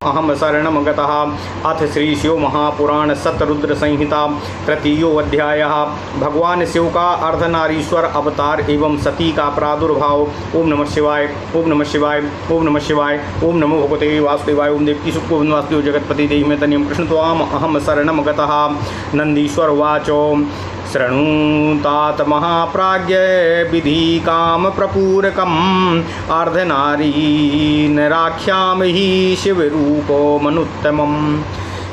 अहम शरणम गतः। अथ श्री शिव महापुराण सतरुद्र संहिता तृतीयो अध्यायः। भगवान शिव का अर्धनारीश्वर अवतार एवं सती का प्रादुर्भाव। ओम नमः शिवाय, ओम नमः शिवाय, ओम नमः शिवाय, ओम नमो भगवते वासुदेवाय। ओम देवकी सुखो वासुदेव जगत्पति देहि मे तनियं कृष्ण त्वाम अहम शरणम गतः। नंदीश्वर उवाच शृणुतात महाप्राज्ञ विधि काम प्रपूरकम् अर्धनारी नराख्यामहि शिवरूपो मनुत्तमम्।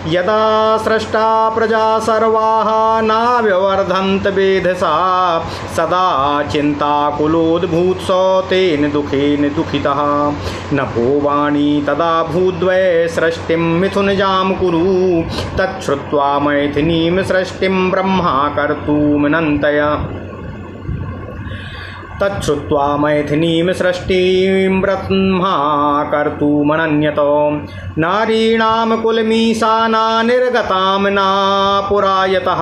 यदा स्रष्टा प्रजा सर्वाः नाव्यवर्धन्त वेधसा सदा चिन्ताकुलोद्भूत्सो तेन दुःखेन दुःखितः। नभो वाणी तदा भूद्वै सृष्टिं मिथुनजां कुरु तच्छ्रुत्वा मैथिनीं सृष्टिं ब्रह्मा कर्तुमनन्तय। तच्छ्रुत्वा मैथिनीं सृष्टिं ब्रह्मा कर्तुमनन्यत। नारीणां कुलमीशाना निर्गतां न पुरायतः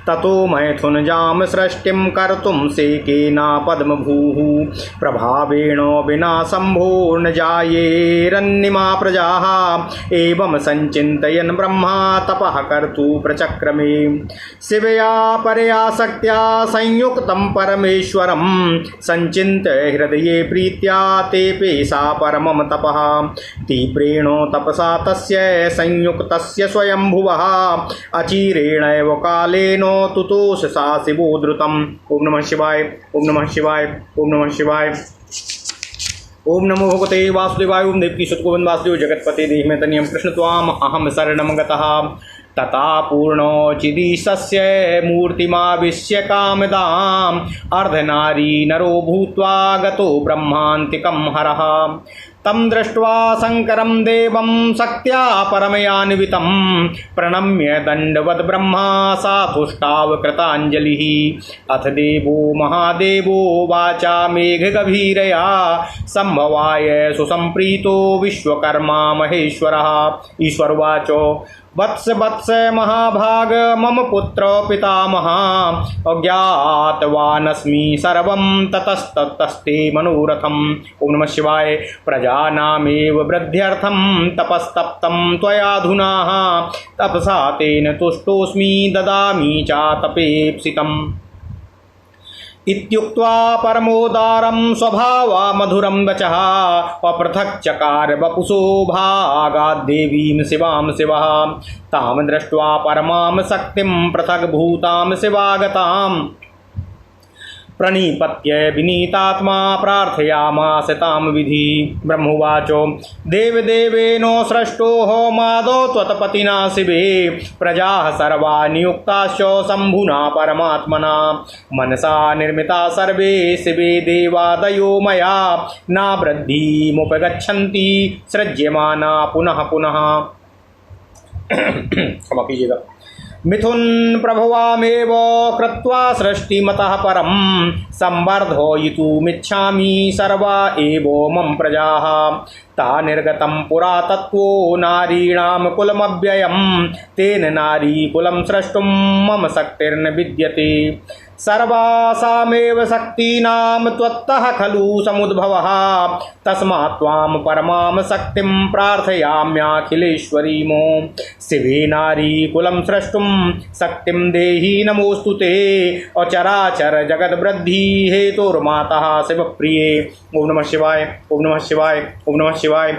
ततो मैथुनजां सृष्टिं कर्तुं सेकेन पद्मभूः। प्रभावेण विना शम्भो न जायेरन्निमा प्रजाः एवं संचिन्तयन् ब्रह्मा तपः कर्तु प्रचक्रमे। शिवया परया शक्त्या संयुक्तं परमेश्वरं संचिन्त्य हृदये प्रीत्या तेपे सा परमं तपः। तीव्रेण तपसा तस्य संयुक्तस्य स्वयंभुवः अचिरेणैव कालेन तुतोष सा शिवो द्रुतम्। ओम नमः शिवाय, ओम नमः शिवाय, ओम नमः शिवाय। ओम नमो भगवते वासुदेवाय। ओम देवकी सुखो वासुदेव जगत्पति देहि मे तनियं कृष्ण त्वाम अहम शरणं गतः। तथा पूर्णोचिदीशस्य मूर्तिमाविश्य कामदाम् अर्धनारी नरो भूत्वा गतो ब्रह्मान्तिकं हरः। तं दृष्ट्वा शङ्करं देवं शक्त्या परमयान्वितं प्रणम्य दण्डवत् ब्रह्मा सातुष्टाव कृताञ्जलिः। अथ देवो महादेवो वाचा मेघगभीरया सम्भवाय सुसम्प्रीतो विश्वकर्मा महेश्वरः। ईश्वरवाच वत्स वत्स महाभाग मम पुत्र पितामह अज्ञातवानस्मि सर्वं ततस्ततस्ते मनोरथम्। ओम नमः शिवाय। प्रजानामेव वृद्ध्यर्थं तपस्तप्तं त्वयाधुना तपसा तेन तुष्टोऽस्मि ददामि चातपेप्सितम्। इत्युक्त्वा परमोदारं स्वभावा मधुरं वचः अपृथक् चकार वपुषो भागाद्देवीं शिवां शिवः। तां दृष्ट्वा परमां शक्तिं पृथग् भूतां शिवागताम् प्रणिपत्य विनीतात्मा प्रार्थयामास तां विधि। ब्रह्मोवाच देवदेवेनो सृष्टोः मादो त्वत्पतिना शिवे प्रजाः सर्वा नियुक्ताश्च शम्भुना परमात्मना मनसा निर्मिता सर्वे शिवे देवादयो मया नावृद्धिमुपगच्छन्ति सृज्यमाना पुनः पुनः। क्षमा कीजिएगा। मिथुन प्रभवामेव कृत्वा सृष्टिमतः परं संवर्धयितुमिच्छामि सर्वा एव मम प्रजाः। ता निर्गतं पुरा तत्त्वो नारीणां कुलमव्ययं तेन नारी कुलं स्रष्टुं मम शक्तिर्न विद्यते। सर्वासामेव शक्तीनां त्वत्तः खलु समुद्भवः तस्मात् त्वां परमां शक्तिं प्रार्थयाम्याखिलेश्वरीमो। शिवे नारी कुलं स्रष्टुं शक्तिं देहि नमोऽस्तु ते अचराचर जगद्वृद्धि हेतुर्मातः शिवप्रिये। ओम नमः शिवाय, ओम नमः शिवाय, ओम नमः शिवाय।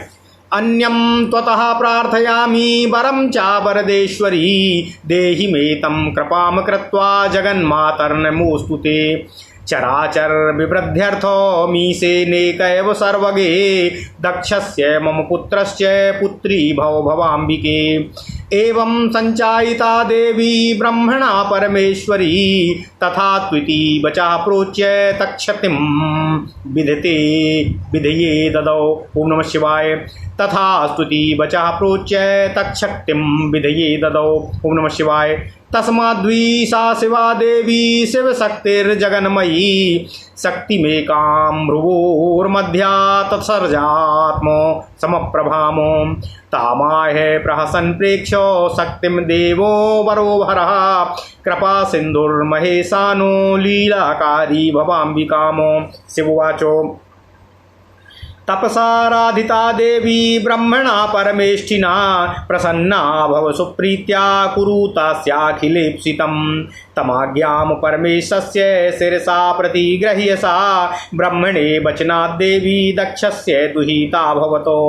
अन्यं त्वतः प्रार्थयामि वरं च वरदेश्वरी देहि मे तं कृपां कृत्वा जगन्मातर्नमोऽस्तु ते। चराचर विवृद्ध्यर्थो मीशेनेकैव सर्वगे दक्षस्य मम पुत्रस्य पुत्री भव भवाम्बिके। एवं संचायिता देवी ब्रह्मणा परमेश्वरी तथा त्विति वचः प्रोच्य तक्षतिं विधते विधये ददौ। ओम नमः शिवाय। तथा स्तुति वचः प्रोच्य तक्षक्तिं विधये ददौ। ओम नमः शिवाय। तस्माद्वी सा शिवा देवी शिवशक्तिर्जगन्मयी शक्तिमेकां भ्रुवोर्मध्या तत्सर्जात्मो समप्रभामो। तामाह प्रहसन् प्रेक्ष्य शक्तिं देवो वरोहरः कृपा सिन्धुर्महेशानो लीलाकारी भवाम्बिकामो। शिववाचो तपसाराधिता देवी ब्रह्मणा परमेष्ठिना प्रसन्ना भव सुप्रीत्या कुरु तस्याखिलेप्सितं तमाज्ञां परमेशस्य शिरसा प्रतिगृह्य सा ब्रह्मणे वचनाद् देवी दक्षस्य दुहिता भवतो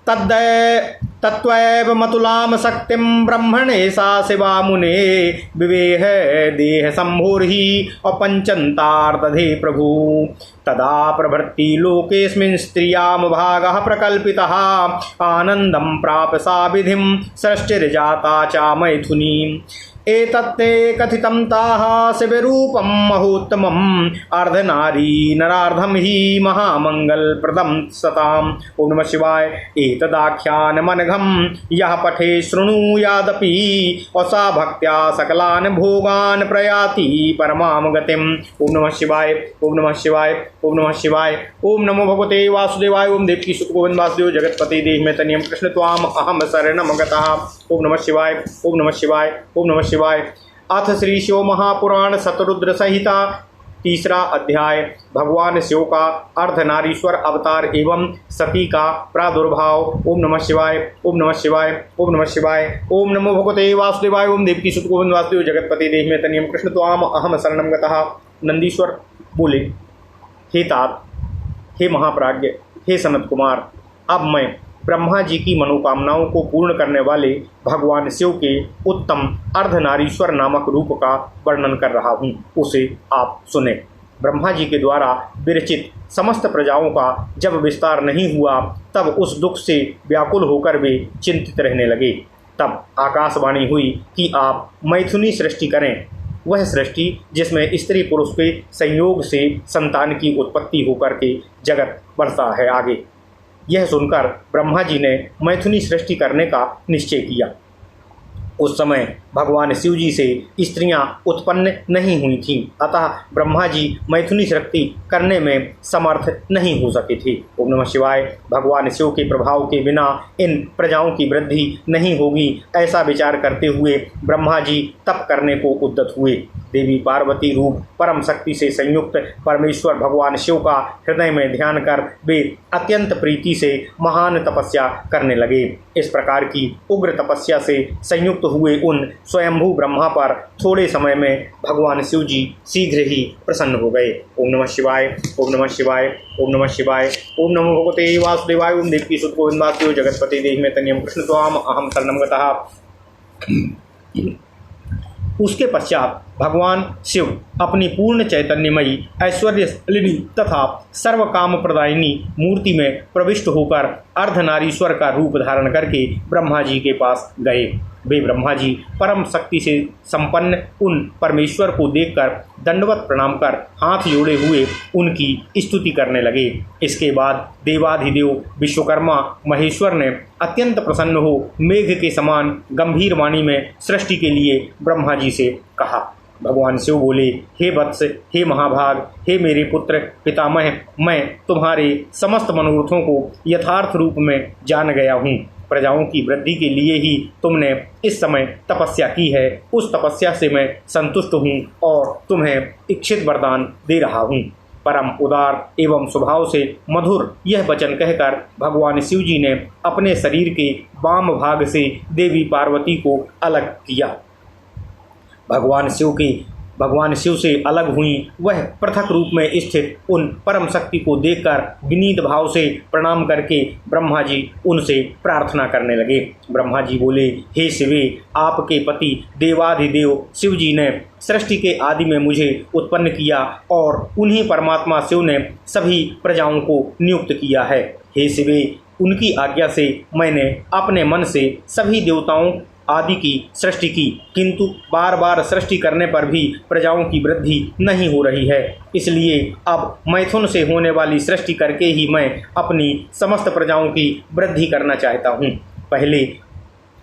तत्त्वैव मतुलां शक्तिं ब्रह्मणे सा शिवा मुने विवेह देह सम्भोर्हि अपञ्चन्तार्दधे प्रभु तदा प्रभृति लोकेऽस्मिन् स्त्रियां भागः प्रकल्पितः आनन्दं प्राप सा विधिं सृष्टिर्जाता च मैथुनी एतत्ते कथितं ताः शिवरूपं महोत्तमम् अर्धनारी नरार्धं हि महामङ्गलप्रदं सताम्। ओम नमः शिवाय। एतदाख्यानमनघं यः पठे शृणुयादपि सा भक्त्या सकलान् भोगान् प्रयाति परमां गतिम्। ओम नमः शिवाय। ओम नमः शिवाय। ओम नमः शिवाय। ओम नमो भगवते वासुदेवाय। ओम देवकी सुत गोविंद वासुदेव जगतपति देह में तनियम कृष्ण त्वाम अहम शरणं गतः। ओम नमः शिवाय। ओम नमः शिवाय। ओम नमः शिवाय। अथ श्री शिव महापुराण शतरुद्र संहिता तीसरा अध्याय भगवान शिव का अर्धनारीश्वर अवतार एवं सती का प्रादुर्भाव। ओम नमः शिवाय। ओम नमः शिवाय। ओम नमः शिवाय। ओम नमो भगवते वासुदेवाय। ओम देवकी सुत गोविंद वासुदेव जगतपति देह में तनियम कृष्ण त्वाम अहम शरणं गतः। नंदीश्वर बोले, हे तात, हे महाप्राज्ञ, हे सनत कुमार, अब मैं ब्रह्मा जी की मनोकामनाओं को पूर्ण करने वाले भगवान शिव के उत्तम अर्धनारीश्वर नामक रूप का वर्णन कर रहा हूँ, उसे आप सुने। ब्रह्मा जी के द्वारा विरचित समस्त प्रजाओं का जब विस्तार नहीं हुआ तब उस दुख से व्याकुल होकर वे चिंतित रहने लगे। तब आकाशवाणी हुई कि आप मैथुनी सृष्टि करें, वह सृष्टि जिसमें स्त्री पुरुष के संयोग से संतान की उत्पत्ति होकर के जगत बढ़ता है आगे। यह सुनकर ब्रह्मा जी ने मैथुनी सृष्टि करने का निश्चय किया। उस समय भगवान शिव जी से स्त्रियां उत्पन्न नहीं हुई थीं, अतः ब्रह्मा जी मैथुनी सृष्टि करने में समर्थ नहीं हो सके थे। ओम नमः शिवाय। भगवान शिव के प्रभाव के बिना इन प्रजाओं की वृद्धि नहीं होगी, ऐसा विचार करते हुए ब्रह्मा जी तप करने को उद्यत हुए। देवी पार्वती रूप परम शक्ति से संयुक्त परमेश्वर भगवान शिव का हृदय में ध्यान कर वे अत्यंत प्रीति से महान तपस्या करने लगे। इस प्रकार की उग्र तपस्या से संयुक्त हुए उन स्वयंभू ब्रह्मा पर थोड़े समय में भगवान शिव जी शीघ्र ही प्रसन्न हो गए। ओम नमः शिवाय। ओम नमः शिवाय। ओम नमः शिवाय। ओम नमो भगवते वासुदेवाय। ओम देवकी सुत गोविंद वासुदेव जगतपति देह में तनियम कृष्ण त्वाम अहम शरणं गतः। उसके पश्चात भगवान शिव अपनी पूर्ण चैतन्यमयी ऐश्वर्यलिनी तथा सर्व काम प्रदायिनी मूर्ति में प्रविष्ट होकर अर्धनारीश्वर का रूप धारण करके ब्रह्मा जी के पास गए। वे ब्रह्मा जी परम शक्ति से संपन्न उन परमेश्वर को देखकर दंडवत प्रणाम कर हाथ जोड़े हुए उनकी स्तुति करने लगे। इसके बाद देवाधिदेव विश्वकर्मा महेश्वर ने अत्यंत प्रसन्न हो मेघ के समान गंभीर वाणी में सृष्टि के लिए ब्रह्मा जी से कहा। भगवान शिव बोले, हे वत्स, हे महाभाग, हे मेरे पुत्र पितामह, मैं तुम्हारे समस्त मनोरथों को यथार्थ रूप में जान गया हूँ। प्रजाओं की वृद्धि के लिए ही तुमने इस समय तपस्या की है, उस तपस्या से मैं संतुष्ट हूँ और तुम्हें इच्छित वरदान दे रहा हूँ। परम उदार एवं स्वभाव से मधुर यह वचन कहकर भगवान शिव जी ने अपने शरीर के वाम भाग से देवी पार्वती को अलग किया। भगवान शिव से अलग हुई वह पृथक रूप में स्थित उन परम शक्ति को देखकर विनीत भाव से प्रणाम करके ब्रह्मा जी उनसे प्रार्थना करने लगे। ब्रह्मा जी बोले, हे शिवे, आपके पति देवाधिदेव शिव जी ने सृष्टि के आदि में मुझे उत्पन्न किया और उन्हीं परमात्मा शिव ने सभी प्रजाओं को नियुक्त किया है। हे शिवे, उनकी आज्ञा से मैंने अपने मन से सभी देवताओं आदि की सृष्टि की, किंतु बार बार सृष्टि करने पर भी प्रजाओं की वृद्धि नहीं हो रही है। इसलिए अब मैथुन से होने वाली सृष्टि करके ही मैं अपनी समस्त प्रजाओं की वृद्धि करना चाहता हूँ।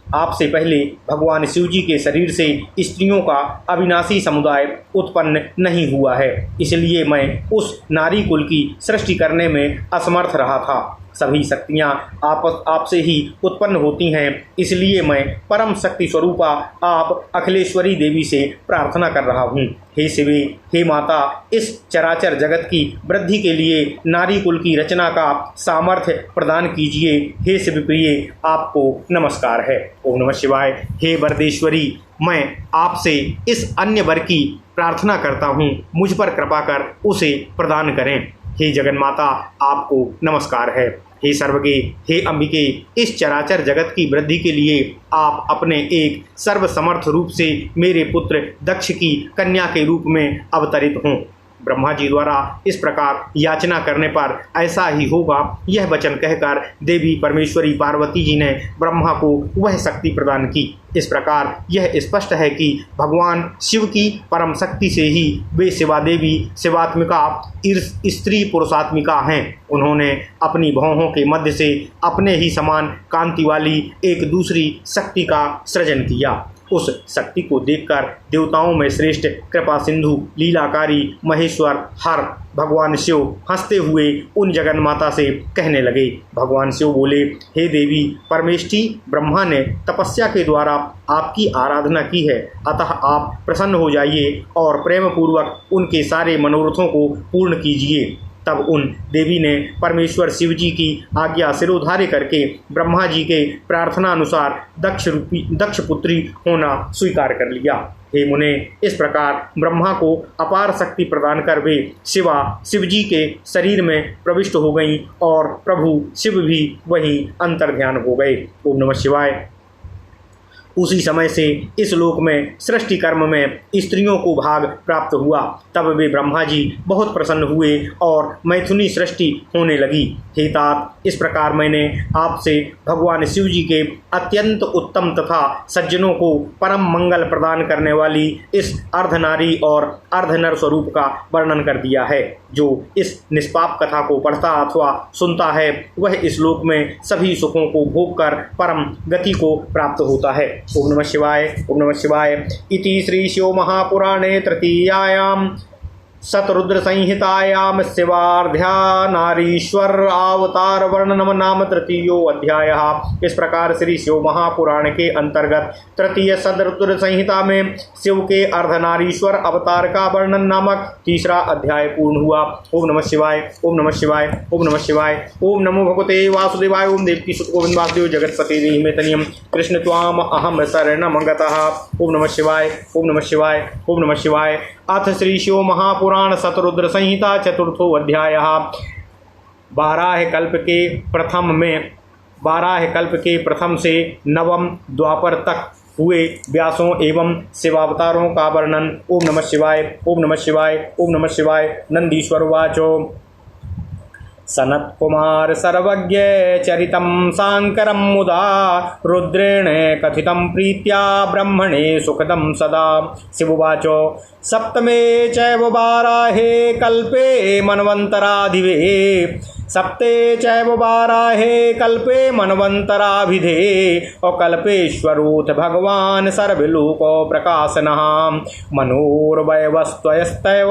आपसे पहले भगवान शिव जी के शरीर से स्त्रियों का अविनाशी समुदाय उत्पन्न नहीं हुआ है, इसलिए मैं उस नारी कुल की सृष्टि करने में असमर्थ रहा था। सभी शक्तियाँ आपसे ही उत्पन्न होती हैं, इसलिए मैं परम शक्ति स्वरूपा आप अखिलेश्वरी देवी से प्रार्थना कर रहा हूँ। हे शिवे, हे माता, इस चराचर जगत की वृद्धि के लिए नारी कुल की रचना का सामर्थ्य प्रदान कीजिए। हे शिव प्रिय, आपको नमस्कार है। ओम नमः शिवाय। हे वरदेश्वरी, मैं आपसे इस अन्य वर की प्रार्थना करता हूँ, मुझ पर कृपा कर उसे प्रदान करें। हे जगन्माता, आपको नमस्कार है। हे सर्वगे, हे अंबिके, इस चराचर जगत की वृद्धि के लिए आप अपने एक सर्वसमर्थ रूप से मेरे पुत्र दक्ष की कन्या के रूप में अवतरित हों। ब्रह्मा जी द्वारा इस प्रकार याचना करने पर ऐसा ही होगा, यह वचन कहकर देवी परमेश्वरी पार्वती जी ने ब्रह्मा को वह शक्ति प्रदान की। इस प्रकार यह स्पष्ट है कि भगवान शिव की परम शक्ति से ही वे शिवा देवी शिवात्मिका स्त्री पुरुषात्मिका हैं। उन्होंने अपनी भौहों के मध्य से अपने ही समान कांति वाली एक दूसरी शक्ति का सृजन किया। उस शक्ति को देखकर देवताओं में श्रेष्ठ कृपा सिंधु लीलाकारी महेश्वर हर भगवान शिव हंसते हुए उन जगन्माता से कहने लगे। भगवान शिव बोले, हे देवी परमेष्ठी, ब्रह्मा ने तपस्या के द्वारा आपकी आराधना की है, अतः आप प्रसन्न हो जाइए और प्रेम पूर्वक उनके सारे मनोरथों को पूर्ण कीजिए। तब उन देवी ने परमेश्वर शिव जी की आज्ञा सिरोधार्य करके ब्रह्मा जी के प्रार्थना अनुसार दक्ष पुत्री होना स्वीकार कर लिया। हे मुने, इस प्रकार ब्रह्मा को अपार शक्ति प्रदान कर वे शिव जी के शरीर में प्रविष्ट हो गईं और प्रभु शिव भी वहीं अंतर्ध्यान हो गए। ओम नमः शिवाय। उसी समय से इस लोक में सृष्टि कर्म में स्त्रियों को भाग प्राप्त हुआ। तब वे ब्रह्मा जी बहुत प्रसन्न हुए और मैथुनी सृष्टि होने लगी। हे तात, इस प्रकार मैंने आपसे भगवान शिव जी के अत्यंत उत्तम तथा सज्जनों को परम मंगल प्रदान करने वाली इस अर्धनारी और अर्धनर स्वरूप का वर्णन कर दिया है। जो इस निष्पाप कथा को पढ़ता अथवा सुनता है वह इस लोक में सभी सुखों को भोग कर परम गति को प्राप्त होता है। ओम नमः शिवाय। ओम नमः शिवाय। इति श्री शिव महापुराणे तृतीयायां शतरुद्र संहितायां शिवार्ध्या नारीश्वर अवतार वर्णनम नाम तृतीयो अध्यायः। इस प्रकार श्री शिव महापुराण के अंतर्गत तृतीय शतरुद्र संहिता में शिव के अर्धनारीश्वर अवतार का वर्णन नामक तीसरा अध्याय पूर्ण हुआ। ओम नमः शिवाय। ओम नमः शिवाय। ओम नमः शिवाय। ओम नमो भगवते वासुदेवाय। ओम देवकी सुत गोविंद वासुदेव जगतपति देहिमेतनियम कृष्ण त्वाम अहम शरणम गतः। ओम नमः शिवाय। ओम नमः शिवाय। ओम नमः शिवाय। अथ श्री शिव महापुराण शतरुद्र संहिता चतुर्थो अध्यायः। बारह कल्प के प्रथम से नवम द्वापर तक हुए व्यासों एवं शिवावतारों का वर्णन। ओम नमः शिवाय। ओम नमः शिवाय। ओम नमः शिवाय। नंदीश्वर उवाचो सनत कुमार सर्वज्ञ चरितं सांकरं मुदा रुद्रेण कथितं प्रीत्या ब्रह्मणे सुखदं सदा। शिवुवाचो सप्तमे चैव वाराहे कल्पे मन्वन्तराधिवे सप्ते चैव वाराहे कल्पे मन्वन्तराभिधे और कल्पेश्वरोऽथ भगवान् सर्वलोको प्रकाशनः मनोर्वयवस्त्वतस्यैव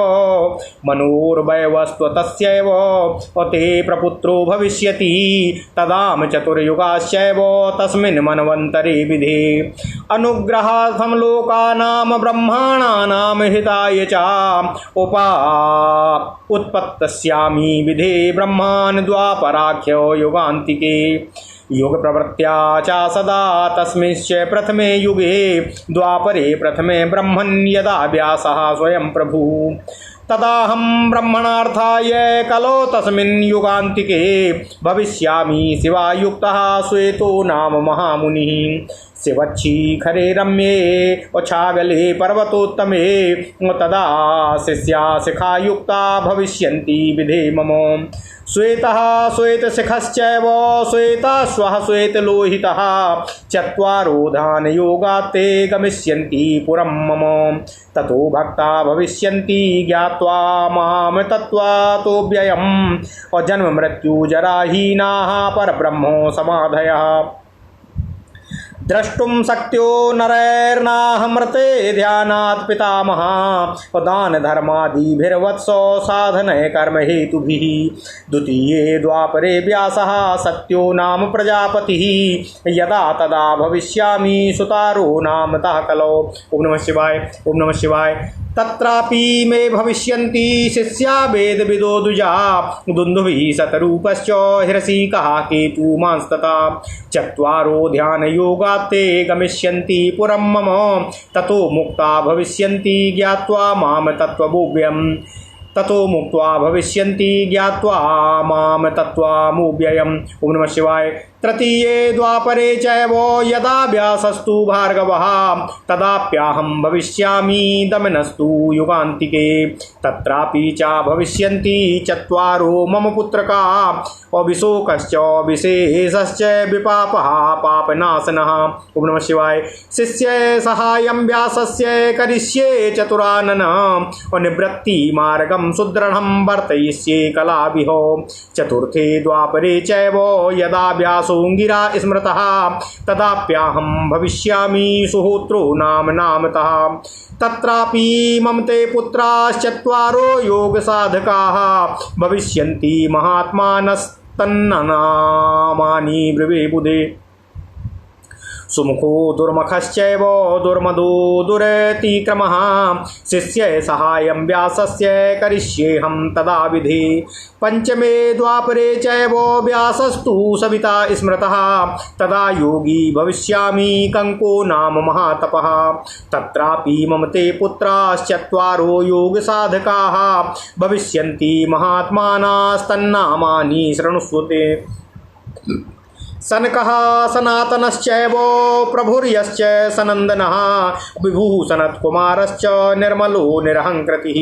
ते प्रपुत्रो भविष्यति तदाम चतुर्युगाश्चैव तस्मिन् मन्वन्तरे विधे अनुग्रहार्थं लोकानां ब्रह्माणानां हिताय च उत्पत्स्यामि विधे ब्रह्मान् द्वापराख्यो युगान्तिके योग प्रवृत्त्या च सदा तस्मिंश्च प्रथमे युगे द्वापरे प्रथमे ब्रह्मन् यदा व्यासः स्वयं प्रभु तदाहं ब्रह्मणार्थाय कलो तस्मिन् युगान्तिके भविष्यामि शिवायुक्तः श्वेतो नाम महामुनिः शिवच्छिखरे रम्ये छागले पर्वतोत्तमे तदा शिष्या शिखायुक्ता भविष्यन्ति विधे मम श्वेतः श्वेतशिखश्चैव श्वेताश्वः श्वेतलोहितः चत्वारो धानयोगात्ते गमिष्यन्ति पुरं मम ततो भक्ता भविष्यन्ति ज्ञात्वा मां तत्त्वातोऽव्ययम् और जन्म मृत्यु जराहीनाः परब्रह्मो समाधयः द्रष्टुम शक्त्यो नरैर्नाहमृते ध्यानात् पितामहा दान धर्मादिभिर्वत्सो साधनय कर्म हेतुभिः द्वितीये द्वापरे व्यासः सत्यो नाम प्रजापतिः यदा तदा भविष्यामि सुतारो नाम तः कलौ। ओम नमः शिवाय। ओम नमः शिवाय। तत्रापि मे भविष्यन्ति शिष्या वेदविदो द्विजा दुन्दुभिः शतरूपश्च हिरसीकः केतुमांस्तथा चत्वारो ध्यानयोगात्ते गमिष्यन्ति पुरं मम ततो मुक्ता भविष्यन्ति ज्ञात्वा माम तत्त्वबोध्यम् ततो मुक्त्वा भविष्यन्ति ज्ञात्वा माम तत्त्वमव्ययम्। ओम नमः शिवाय। तृतीये द्वापरे चैव यदा व्यासस्तु भार्गवः तदाप्याहं भविष्यामि दमनस्तु युगान्तिके तत्रापि च भविष्यन्ति चत्वारो मम पुत्रका अभिशोकश्च विशेषश्च विपापः पापनाशनः। ओम नमः शिवाय। शिष्ये सहायं व्यासस्य करिष्ये चतुरानन निवृत्ति मार्गं सुदृढं वर्तयिष्ये कलाभिः। चतुर्थे द्वापरे चैव यदा व्यासो गिरा स्मृतः तदाप्याहं भविष्यामि सुहोत्रो नामतः तत्रापि मम ते पुत्राश्चत्वारो योगसाधकाः भविष्यन्ति महात्मानस्तन्नामानि ब्रवे बुधे सुमुखो दुर्मुखश्चैव दुर्मदो दुरतिक्रमः शिष्ये सहायं व्यासस्य करिष्येऽहं तदा विधि। पंचमे द्वापरे चैव व्यासस्तु सविता स्मृतः तदा योगी भविष्यामि कंको नाम महातपः तत्रापि मम ते पुत्राश्चत्वारो योगसाधकाः भविष्यन्ति महात्मानास्तन्नामानि शृणुष्वते। सनकः सनातनश्चैव प्रभुर्यश्च सनन्दनः विभूषणकुमारश्च निर्मलो निरहङ्कृतिः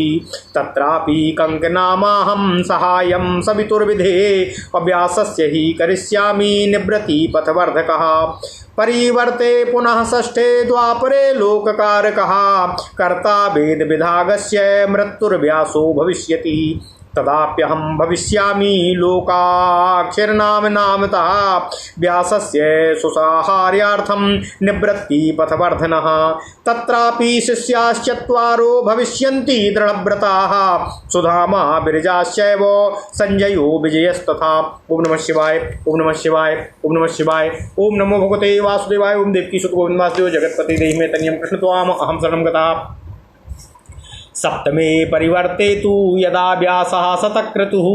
तत्रापि कंकनामाहं सहायं सवितुर्विधे अव्यासस्य हि करिष्यामि निवृत्तिपथवर्धकः। परिवर्ते पुनः षष्ठे द्वापरे लोककारकः कर्ता वेदविभागस्य मृत्युर्व्यासो भविष्यति तदाप्यहं भविष्यामि लोकाक्षरनामतः व्यासस्य सुसाहार्यार्थं निवृत्तिपथवर्धनः। तत्रापि शिष्याश्चत्वारो भविष्यन्ति दृढव्रताः सुधामा विरजाश्चैव संजयो विजयस्तथा। ओम नमः शिवाय। ओम नमः शिवाय। ओम नमः शिवाय। ओम नमो भगवते वासुदेवाय। ओम देवकीसुत गोविन्द वासुदेव जगत्पते देहि मे तनियं कृष्ण त्वाम अहं शरणं गतः। सप्तमे परिवर्ते तु यदा व्यासः शतक्रतुः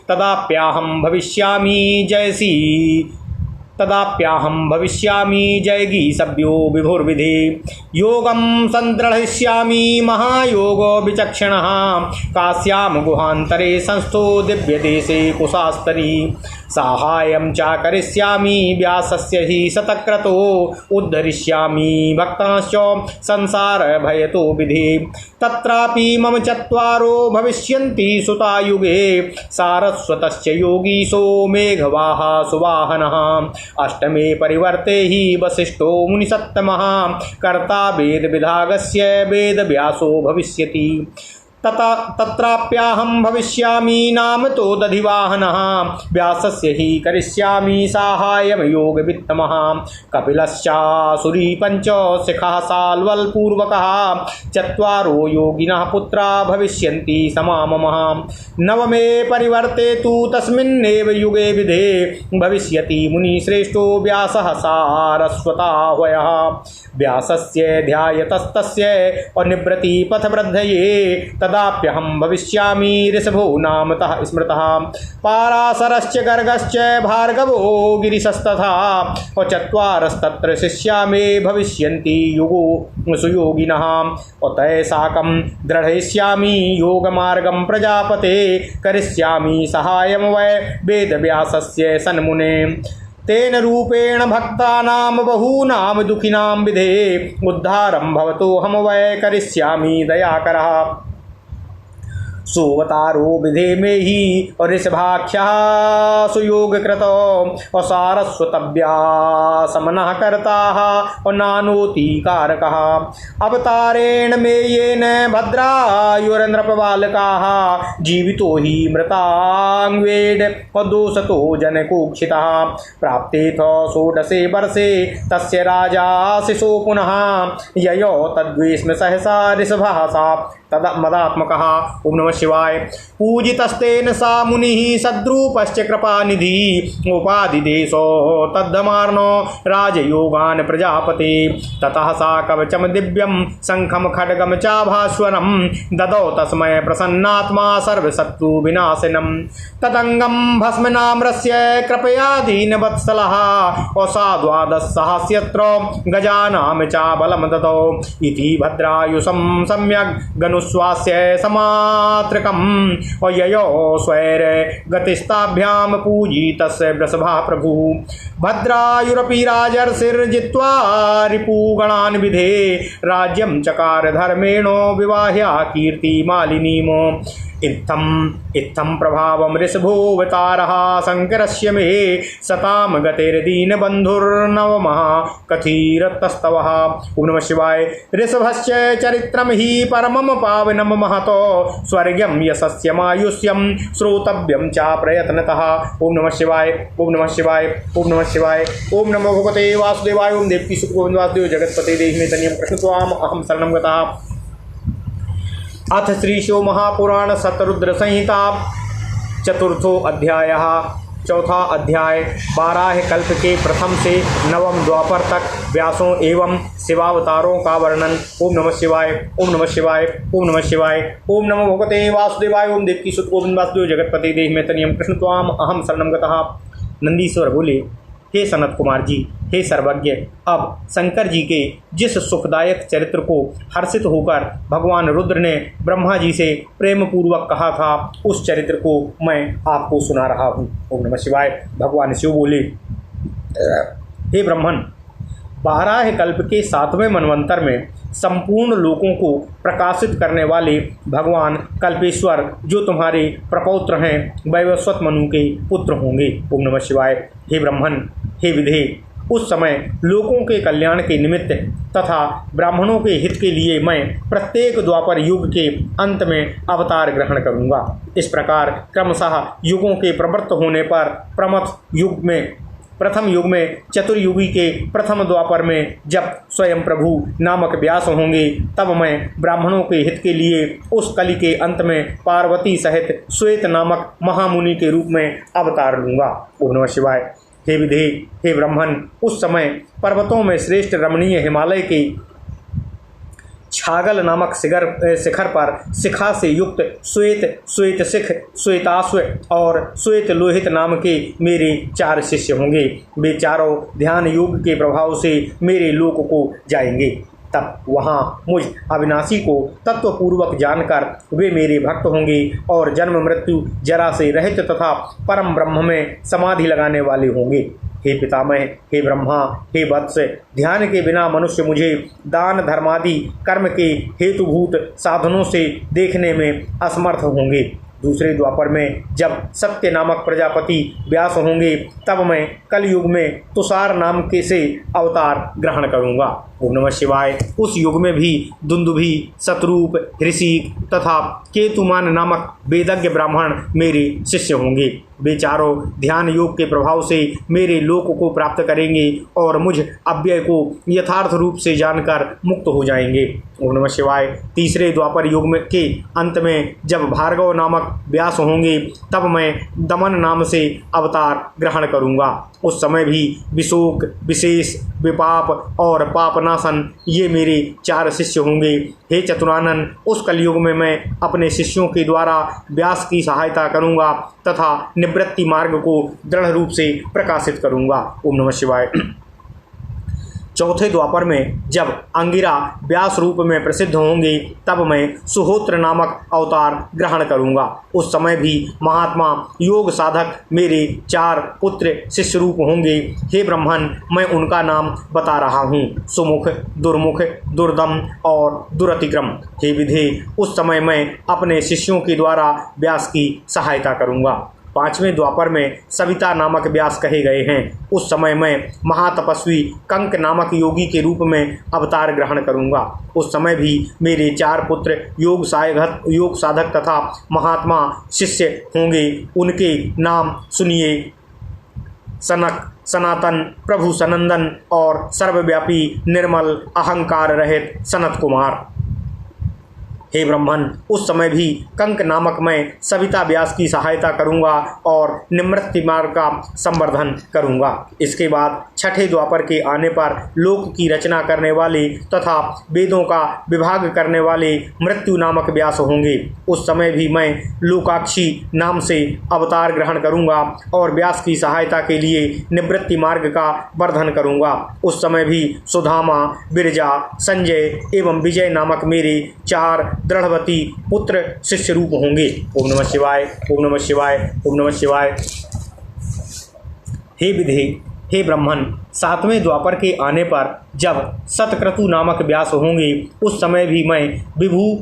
तदाप्याहं भविष्यामि जयगी सभ्यो विभुर्विधि योगं संदृढयिष्यामि महायोगो विचक्षणः काश्यां गुहान्तरे संस्थो दिव्यदेशे कुशास्तरी साहाय्यं च करिष्यामि व्यासस्य हि शतक्रतो उद्धरिष्यामि भक्तांश्च संसारभयतो विधि तत्रापि मम चत्वारो भविष्यन्ति सुतायुगे सारस्वतश्च योगीशो मेघवाः सुवाहनः अष्टमे परिवर्ते हि वसिष्ठो मुनिसत्तमः कर्ता वेदविभागस्य वेदव्यासो भविष्यति तत्राप्याहं भविष्यामि नामतो दधिवाहनः व्यासस्य हि करिष्यामि साहाय्यं योगवित्तमः कपिलश्चासुरी पंच शिखः साल्वल्पूर्वकः चत्वारो योगिनः पुत्रा भविष्यन्ति समाममः नवमे परिवर्ते तु तस्मिन्नेव युगे विधे भविष्यति मुनिश्रेष्ठो व्यासः सारस्वताह्वयः व्यासस्य ध्यायतस्तस्य अनिवृत्तिपथवृद्धये तदाप्यहं भविष्यामि ऋषभो नामतः स्मृतः पाराशरश्च गर्गश्च भार्गवो गिरिशस्तथा चत्वारस्तत्र शिष्या मे भविष्यन्ति युगो सुयोगिनः तैः साकं दृढयिष्यामि योगमार्गं प्रजापते करिष्यामि सहायं वै वेदव्यासस्य सन्मुने तेन रूपेण भक्तानां बहूनां दुखिनां विधे उद्धारं भवतो हम वै करिष्यामि दयाकरः सोवतारो विधे में ही और ऋषभाख्या सुयोग कृत और सारस्वतव्या समनः कर्ता और नानोति कारक अवतारेण में ये न भद्रायुरनृपबालका जीवितो ही मृतांगवेड और दोषतो जनकोक्षिता प्राप्तेथ षोडशे वर्षे तस्य राजा शिशो पुनः ययो तद्वेष्म सहसा ऋषभः सा तद मदात्मकः। ओम नमः शिवाय। पूजितस्तेन सा मुनिः सद्रूपश्च कृपानिधि उपाधिदेशो तद्धमार्नो राजयोगान् प्रजापते ततः सा कवचम दिव्यम शंखम खड्गम चाभास्वरम ददौ तस्मै प्रसन्नात्मा सर्वशत्रु विनाशनम तदंगम भस्मनाम्रस्य कृपया दीनवत्सलः और सा द्वादशसहस्यत्र गजानां च बलं ददौ इति भद्रायुषं सम्यग् गनुस्वास्य समात्रकम् और ययो स्वैर गतिस्ताभ्यां पूजितस्य वृषभः प्रभुः भद्रायुरपि राजर्षिर्जित्वा रिपुगणान् विधे राज्यं चकार धर्मेणो विवाह्या कीर्तिमालिनीम् इत्थं प्रभावं ऋषभोऽवतारः शङ्करस्य मे सतां गतिर्दीनबन्धुर्नवमः कथीरतस्तवः। ओम नमः शिवाय। ऋषभस्य चरित्रं हि परमं पावनं महतो स्वर्गं यशस्यमायुष्यं श्रोतव्यं च प्रयत्नतः। ओम नमः शिवाय। ओम नमः शिवाय। ओम नमः शिवाय। ओम नमो भगवते वासुदेवाय। ओम देवकी सुत गोविंद वासुदेव जगतपते देहि मे तनियं कृष्णत्वाम अहं शरणं गतः। अथ श्री शिव महापुराण सतरुद्र संहिता चतुर्थो अध्याय। चौथा अध्याय 12 कल्प के प्रथम से नवम द्वापर तक व्यासों एवं शिवावतारों का वर्णन। ओम नमः शिवाय। ओम नमः शिवाय। ओम नमः शिवाय। ओम नमो भगवते वासुदेवाय। ओम देवकी सुत गोविंद वासुदेव जगतपते देहि मे तनियं कृष्णत्वाम अहं शरणं गतः। नंदीश्वर बोले, हे सनत कुमार जी, हे सर्वज्ञ, अब शंकर जी के जिस सुखदायक चरित्र को हर्षित होकर भगवान रुद्र ने ब्रह्मा जी से प्रेम पूर्वक कहा था, उस चरित्र को मैं आपको सुना रहा हूँ। ओम नमः शिवाय। भगवान शिव बोले, हे ब्राह्मण, 12 कल्प के 7वें मनवंतर में संपूर्ण लोकों को प्रकाशित करने वाले भगवान कल्पेश्वर जो तुम्हारे प्रपौत्र हैं वैवस्वत मनु के पुत्र होंगे। ओम नमः शिवाय। हे ब्राह्मण, हे विधे, उस समय लोकों के कल्याण के निमित्त तथा ब्राह्मणों के हित के लिए मैं प्रत्येक द्वापर युग के अंत में अवतार ग्रहण करूंगा। इस प्रकार क्रमशः युगों के प्रवृत्त होने पर प्रथम युग में चतुर्युगी के प्रथम द्वापर में जब स्वयं प्रभु नामक व्यास होंगे, तब मैं ब्राह्मणों के हित के लिए उस कली के अंत में पार्वती सहित श्वेत नामक महामुनि के रूप में अवतार लूंगा। ओम नमः शिवाय। हे विधे, हे ब्राह्मण, उस समय पर्वतों में श्रेष्ठ रमणीय हिमालय के छागल नामक शिखर पर शिखा से युक्त श्वेत शिख, श्वेताश्व और श्वेत लोहित नाम के मेरे 4 शिष्य होंगे। वे चारों ध्यान योग के प्रभाव से मेरे लोक को जाएंगे। तब वहाँ मुझ अविनाशी को तत्वपूर्वक जानकर वे मेरे भक्त होंगे और जन्म मृत्यु जरा से रहित तथा परम ब्रह्म में समाधि लगाने वाले होंगे। हे पितामह, हे ब्रह्मा, हे वत्स, ध्यान के बिना मनुष्य मुझे दान धर्मादि कर्म के हेतुभूत साधनों से देखने में असमर्थ होंगे। दूसरे द्वापर में जब सत्य नामक प्रजापति व्यास होंगे, तब मैं कलयुग में तुषार नाम के से अवतार ग्रहण करूंगा। ओम नमः शिवाय। उस युग में भी दुंदुभि, शतरूप, ऋषिक तथा केतुमान नामक वेदज्ञ ब्राह्मण मेरे शिष्य होंगे। वे चारों ध्यान योग के प्रभाव से मेरे लोक को प्राप्त करेंगे और मुझ अव्यय को यथार्थ रूप से जानकर मुक्त हो जाएंगे। ओम नमः शिवाय। तीसरे द्वापर युग में के अंत में जब भार्गव नामक व्यास होंगे, तब मैं दमन नाम से अवतार ग्रहण करूंगा। उस समय भी विशोक, विशेष, विपाप और पापनाशन ये मेरे 4 शिष्य होंगे। हे चतुरानन, उस कलयुग में मैं अपने शिष्यों के द्वारा व्यास की सहायता करूंगा तथा निवृत्ति मार्ग को दृढ़ रूप से प्रकाशित करूंगा। ओम नमः शिवाय। चौथे द्वापर में जब अंगिरा व्यास रूप में प्रसिद्ध होंगे तब मैं सुहोत्र नामक अवतार ग्रहण करूंगा। उस समय भी महात्मा योग साधक मेरे 4 पुत्र शिष्य रूप होंगे। हे ब्रह्मन, मैं उनका नाम बता रहा हूँ, सुमुख, दुर्मुख, दुर्दम और दुरतिक्रम। हे विधे, उस समय मैं अपने शिष्यों के द्वारा व्यास की सहायता करूंगा। 5वें द्वापर में सविता नामक व्यास कहे गए हैं। उस समय मैं महातपस्वी कंक नामक योगी के रूप में अवतार ग्रहण करूंगा। उस समय भी मेरे 4 पुत्र योग साधक तथा महात्मा शिष्य होंगे। उनके नाम सुनिए, सनक, सनातन, प्रभु सनंदन और सर्वव्यापी निर्मल अहंकार रहित सनत कुमार। हे ब्रह्मन, उस समय भी कंक नामक मैं सविता व्यास की सहायता करूंगा और निमृत्ति मार्ग का संवर्धन करूंगा। इसके बाद छठे द्वापर के आने पर लोक की रचना करने वाले तथा वेदों का विभाग करने वाले मृत्यु नामक व्यास होंगे। उस समय भी मैं लोकाक्षी नाम से अवतार ग्रहण करूंगा और व्यास की सहायता के लिए निवृत्ति मार्ग का वर्धन करूंगा। उस समय भी सुधामा, बिरजा, संजय एवं विजय नामक मेरे 4 दृढ़वती पुत्र शिष्य रूप होंगे। ओम नमः शिवाय, ओम नमः शिवाय, ओम नमः शिवाय। हे विधे, हे ब्रह्मन, 7वें द्वापर के आने पर जब सतक्रतु नामक व्यास होंगे उस समय भी मैं विभु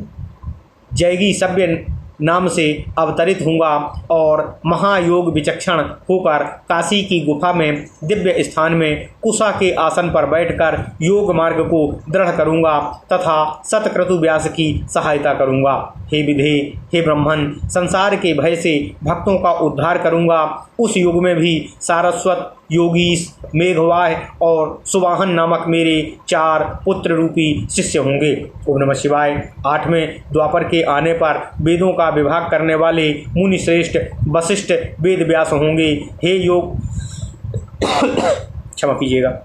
जैगी सभ्य नाम से अवतरित होऊंगा और महायोग विचक्षण होकर काशी की गुफा में दिव्य स्थान में कुशा के आसन पर बैठकर योग मार्ग को दृढ़ करूंगा तथा सतक्रतु व्यास की सहायता करूंगा। हे विधे, हे ब्रह्मन, संसार के भय से भक्तों का उद्धार करूंगा। उस युग में भी सारस्वत, योगीश, मेघवाह और सुवाहन नामक मेरे 4 पुत्र रूपी शिष्य होंगे। ओम नमः शिवाय। 8वें द्वापर के आने पर वेदों का विभाग करने वाले मुनि श्रेष्ठ वशिष्ठ वेद व्यास होंगे। हे योग क्षमा कीजिएगा।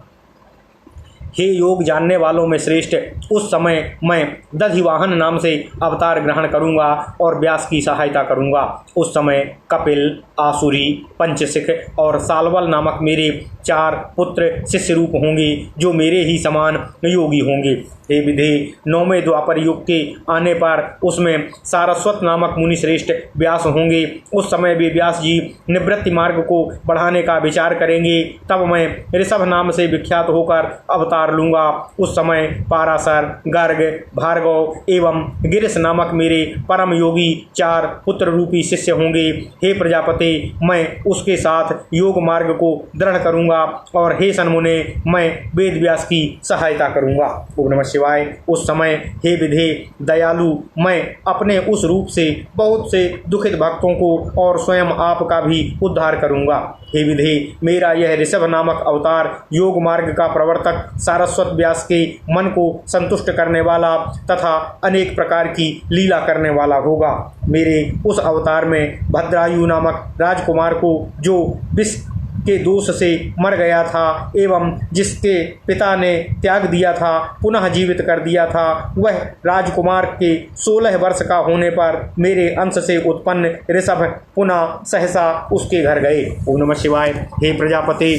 हे योग जानने वालों में श्रेष्ठ, उस समय मैं दधिवाहन नाम से अवतार ग्रहण करूंगा और व्यास की सहायता करूंगा। उस समय कपिल, आसुरी, पंचशिख और सालवल नामक मेरे 4 पुत्र शिष्य रूप होंगे जो मेरे ही समान योगी होंगे। हे विधे, 9वें द्वापर युग के आने पर उसमें सारस्वत नामक मुनि श्रेष्ठ व्यास होंगे। उस समय भी व्यास जी निवृत्ति मार्ग को बढ़ाने का विचार करेंगे। तब मैं ऋषभ नाम से विख्यात होकर अवतार लूंगा। उस समय पाराशर, गर्ग, भार्गव एवं गिरिश नामक मेरे परम योगी 4 पुत्र रूपी शिष्य होंगे। हे प्रजापति, मैं उसके साथ योग मार्ग को दृढ़ करूंगा और हे सन्मुने, मैं वेद व्यास की सहायता करूंगा। ओम नमः शिवाय। उस समय हे विधे दयालु, मैं अपने उस रूप से बहुत से दुखित भक्तों को और स्वयं आपका भी उद्धार करूंगा। हे विधे, मेरा यह ऋषभ नामक अवतार योग मार्ग का प्रवर्तक सारस्वत व्यास के मन को संतुष्ट करने वाला तथा अनेक प्रकार की लीला करने वाला होगा। मेरे उस अवतार में भद्रायु नामक राजकुमार को, जो विष के दोष से मर गया था एवं जिसके पिता ने त्याग दिया था, पुनः जीवित कर दिया था, वह राजकुमार के 16 वर्ष का होने पर मेरे अंश से उत्पन्न ऋषभ पुनः सहसा उसके घर गए। ओम नमः शिवाय। हे प्रजापति,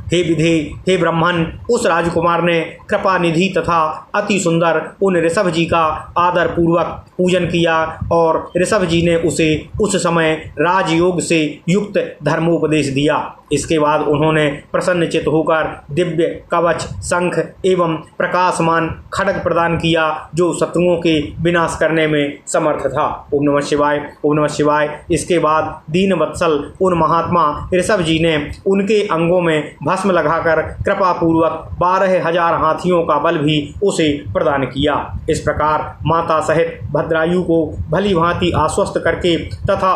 हे विधे, हे ब्रह्मन, उस राजकुमार ने कृपा निधि तथा अति सुंदर उन ऋषभ जी का आदर पूर्वक पूजन किया और ऋषभ जी ने उसे उस समय राजयोग से युक्त धर्मोपदेश दिया। इसके बाद उन्होंने प्रसन्नचित होकर दिव्य कवच, शंख एवं प्रकाशमान खड्ग प्रदान किया जो शत्रुओं के विनाश करने में समर्थ था। ओम नमः शिवाय, ओम नमः शिवाय। इसके बाद दीन वत्सल उन महात्मा ऋषभ जी ने उनके अंगों में भस्म लगाकर कृपा पूर्वक 12,000 हाथियों का बल भी उसे प्रदान किया। इस प्रकार माता सहित भद्रायु को भली भांति आश्वस्त करके तथा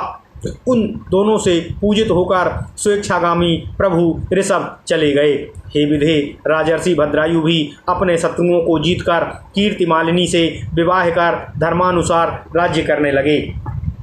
उन दोनों से पूजित होकर स्वेच्छागामी प्रभु ऋषभ चले गए। हे विधे, राजर्षि भद्रायु भी अपने शत्रुओं को जीतकर कीर्तिमालिनी से विवाह कर धर्मानुसार राज्य करने लगे।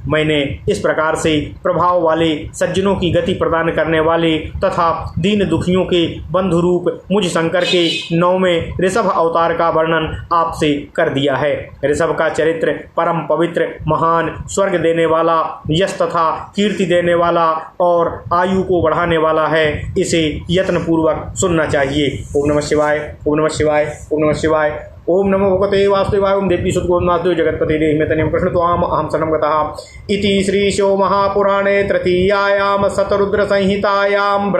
मैंने इस प्रकार से प्रभाव वाले सज्जनों की गति प्रदान करने वाले तथा दीन दुखियों के बंधु रूप मुझ शंकर के 9वें ऋषभ अवतार का वर्णन आपसे कर दिया है। ऋषभ का चरित्र परम पवित्र, महान, स्वर्ग देने वाला, यश तथा कीर्ति देने वाला और आयु को बढ़ाने वाला है। इसे यत्नपूर्वक सुनना चाहिए। ओम नमः शिवाय, ओम नमः शिवाय, ओम नमः शिवाय। ओम नमो भगवते वासुदेवाय। ओम देवी सुतगोविंदवासुदेव जगत्पति देहि में तनियं कृष्ण त्वाम अहम शरणं गतः। इति श्री शिव महापुराणे तृतीयायां शतरुद्र संहितायां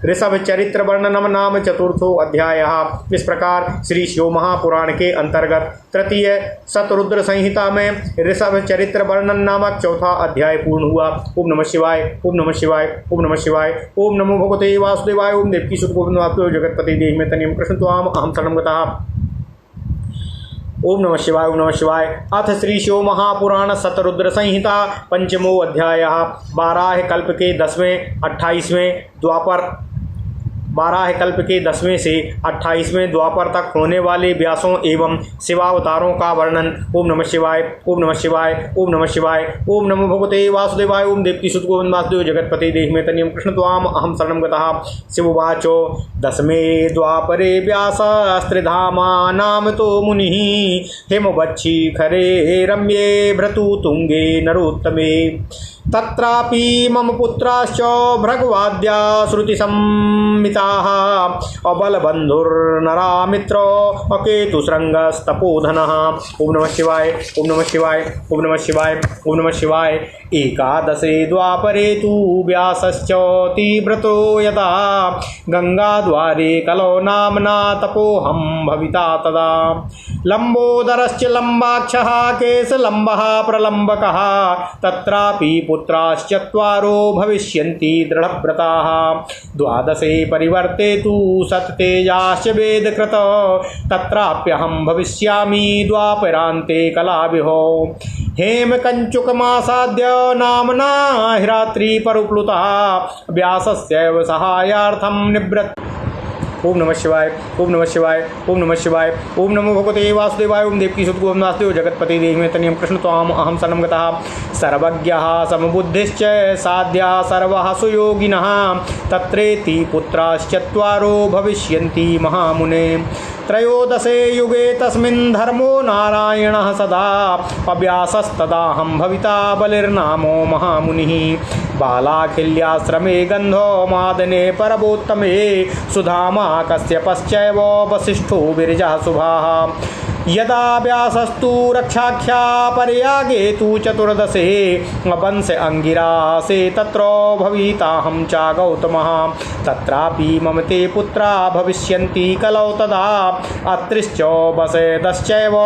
ऋषभ चरित्र वर्णनम नाम चतुर्थो अध्यायः। इस प्रकार श्री शिव महापुराण के अंतर्गत तृतीय शतरुद्र संहिता में ऋषभ चरित्र वर्णन नामक चौथा अध्याय पूर्ण हुआ। ओम नमः शिवाय, ओम नमः शिवाय, ओम नमः शिवाय। ओम नमो भगवते वासुदेवाय। ओम देवी सुतगोविंदवासुदेव जगत्पति देहि में तनियं कृष्ण त्वाम अहम शरणं गतः। ओम नमः शिवाय, ओम नमः शिवाय। अथ श्री शिव महापुराण शतरुद्र संहिता पंचमो अध्यायः। 12 कल्प के 10वें 28वें द्वापर 12 कल्प के 10वें से 28वें द्वापर तक होने वाले व्यासों एवं शिवावतारों का वर्णन। ओम नमः शिवाय, ओम नमः शिवाय, ओम नमः शिवाय। ओम नमो भगवते वासुदेवाय। ओम देवी सुतगोविंदवासुदेव जगत्पति देहि में तनियं कृष्ण त्वाम अहम शरणं गतः। शिववाचो 10मे द्वापरे व्यासस्त्रिधामा नाम तो मुनिः हिमवच्छी खरे रम्ये भ्रतुतुंगे नरोत्तमे तत्रापि मम पुत्राश्च भृगवाद्या श्रुतिसम्मिताः अबलबन्धुर्नरा मित्रो अकेतुशृङ्गस्तपोधनः। ओम नमः शिवाय, ओम नमः शिवाय, ओम नमः शिवाय, ओम नमः शिवाय। 11 द्वापरे तु व्यासश्चोतिव्रतो यदा गंगाद्वारे कलो नाम्ना तपोहं भविता तदा लंबोदरश्च लंबाक्षः केशलम्बः प्रलम्बकः तत्रापि पुत्राश्चत्वारो भविष्यन्ति दृढव्रताः 12 परिवर्ते तु सत्तेजाश्च वेदकृत तत्राप्यहं भविष्यामि द्वापरान्ते कलाविहो हेमकञ्चुकमासाद्य नाम्ना हिरात्रि परुप्लुतः व्यासस्यैव सहायार्थं निवृत्त। ओम नमः शिवाय, ओम नमः शिवाय, ओम नमः शिवाय। ओम नमो भगवते वासुदेवाय। ओम देवी सुतगोविंदवासुदेव जगत्पति देहि में तनियं कृष्ण त्वाम अहम शरणं गतः। सर्वज्ञः समबुद्धिश्च साध्या सर्वः सुयोगिनः तत्रेति पुत्राश्चत्वारो भविष्यन्ति महामुने 13 युगे तस्मिन् धर्मो नारायणः सदा अव्यासस्तदाहं भविता बलिर्नामो महामुनिः बालाखिल्याश्रमे गन्धो मादने परवोत्तमे सुधामा कश्यपश्चैव वसिष्ठो विरजः शुभाः यदा व्यासस्तु रक्षाख्या पर्यागे तु 14 वंश अंगिरासे तत्र भविताहं च गौतमः तत्रापि मम ते पुत्रा भविष्यन्ति कलौ तदा अत्रिश्च वसेदश्चैव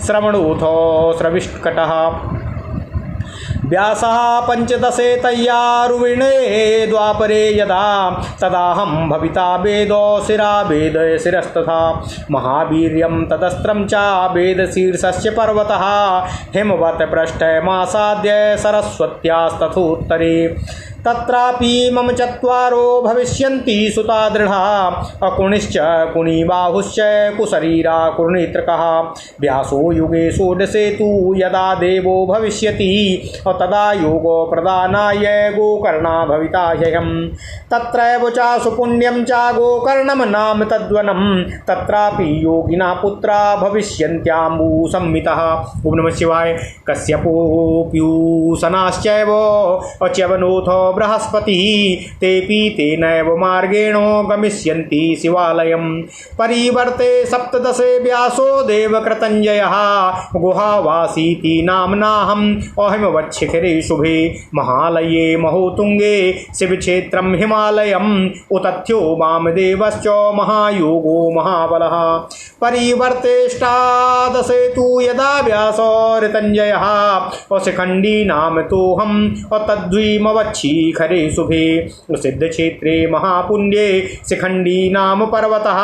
श्रवणोऽथो श्रविष्कटः व्यासः 15 तय्यारुविणे द्वापरे यदा तदाहं भविता वेदो शिरा वेद शिरस्तथा महावीर्यं तदस्त्रं च वेदशीर्षस्य पर्वतः हिमवत् पृष्ठमासाद्य सरस्वत्यास्तथोत्तरे तत्रापि मम 4 भविष्यन्ति सुता दृढा अकुणिश्च कुणिबाहुश्च कुशरीरा कुर्णेत्रकः व्यासो युगे 16 तु यदा देवो भविष्यति तदा योगो प्रदानाय गोकर्णा भविता ह्यहम् तत्रैव च सुपुण्यं च गोकर्णं नाम तद्वनं तत्रापि योगिना पुत्रा भविष्यन्त्याम्बुसंमितः। ओम नमः शिवाय। कश्यपोऽप्यूसनाश्चैव अच्यवनोऽथो बृहस्पतिः तेऽपि तेनैव मार्गेण गमिष्यन्ति शिवालयं परिवर्ते 17 व्यासो देवकृतञ्जयः गुहावासीति नाम्नाहम् अहिमवच्छिखरे शुभे महालये महोतुङ्गे शिवक्षेत्रं हिमालयम् उतथ्यो वामदेवश्च महायोगो महाबलः परिवर्ते 18 तु यदा व्यासो ऋतञ्जयः शिखण्डी नाम तोऽहम् तद्वीमवच्छिखरे शुभे सिद्धक्षेत्रे महापुण्ये शिखण्डी नाम पर्वतः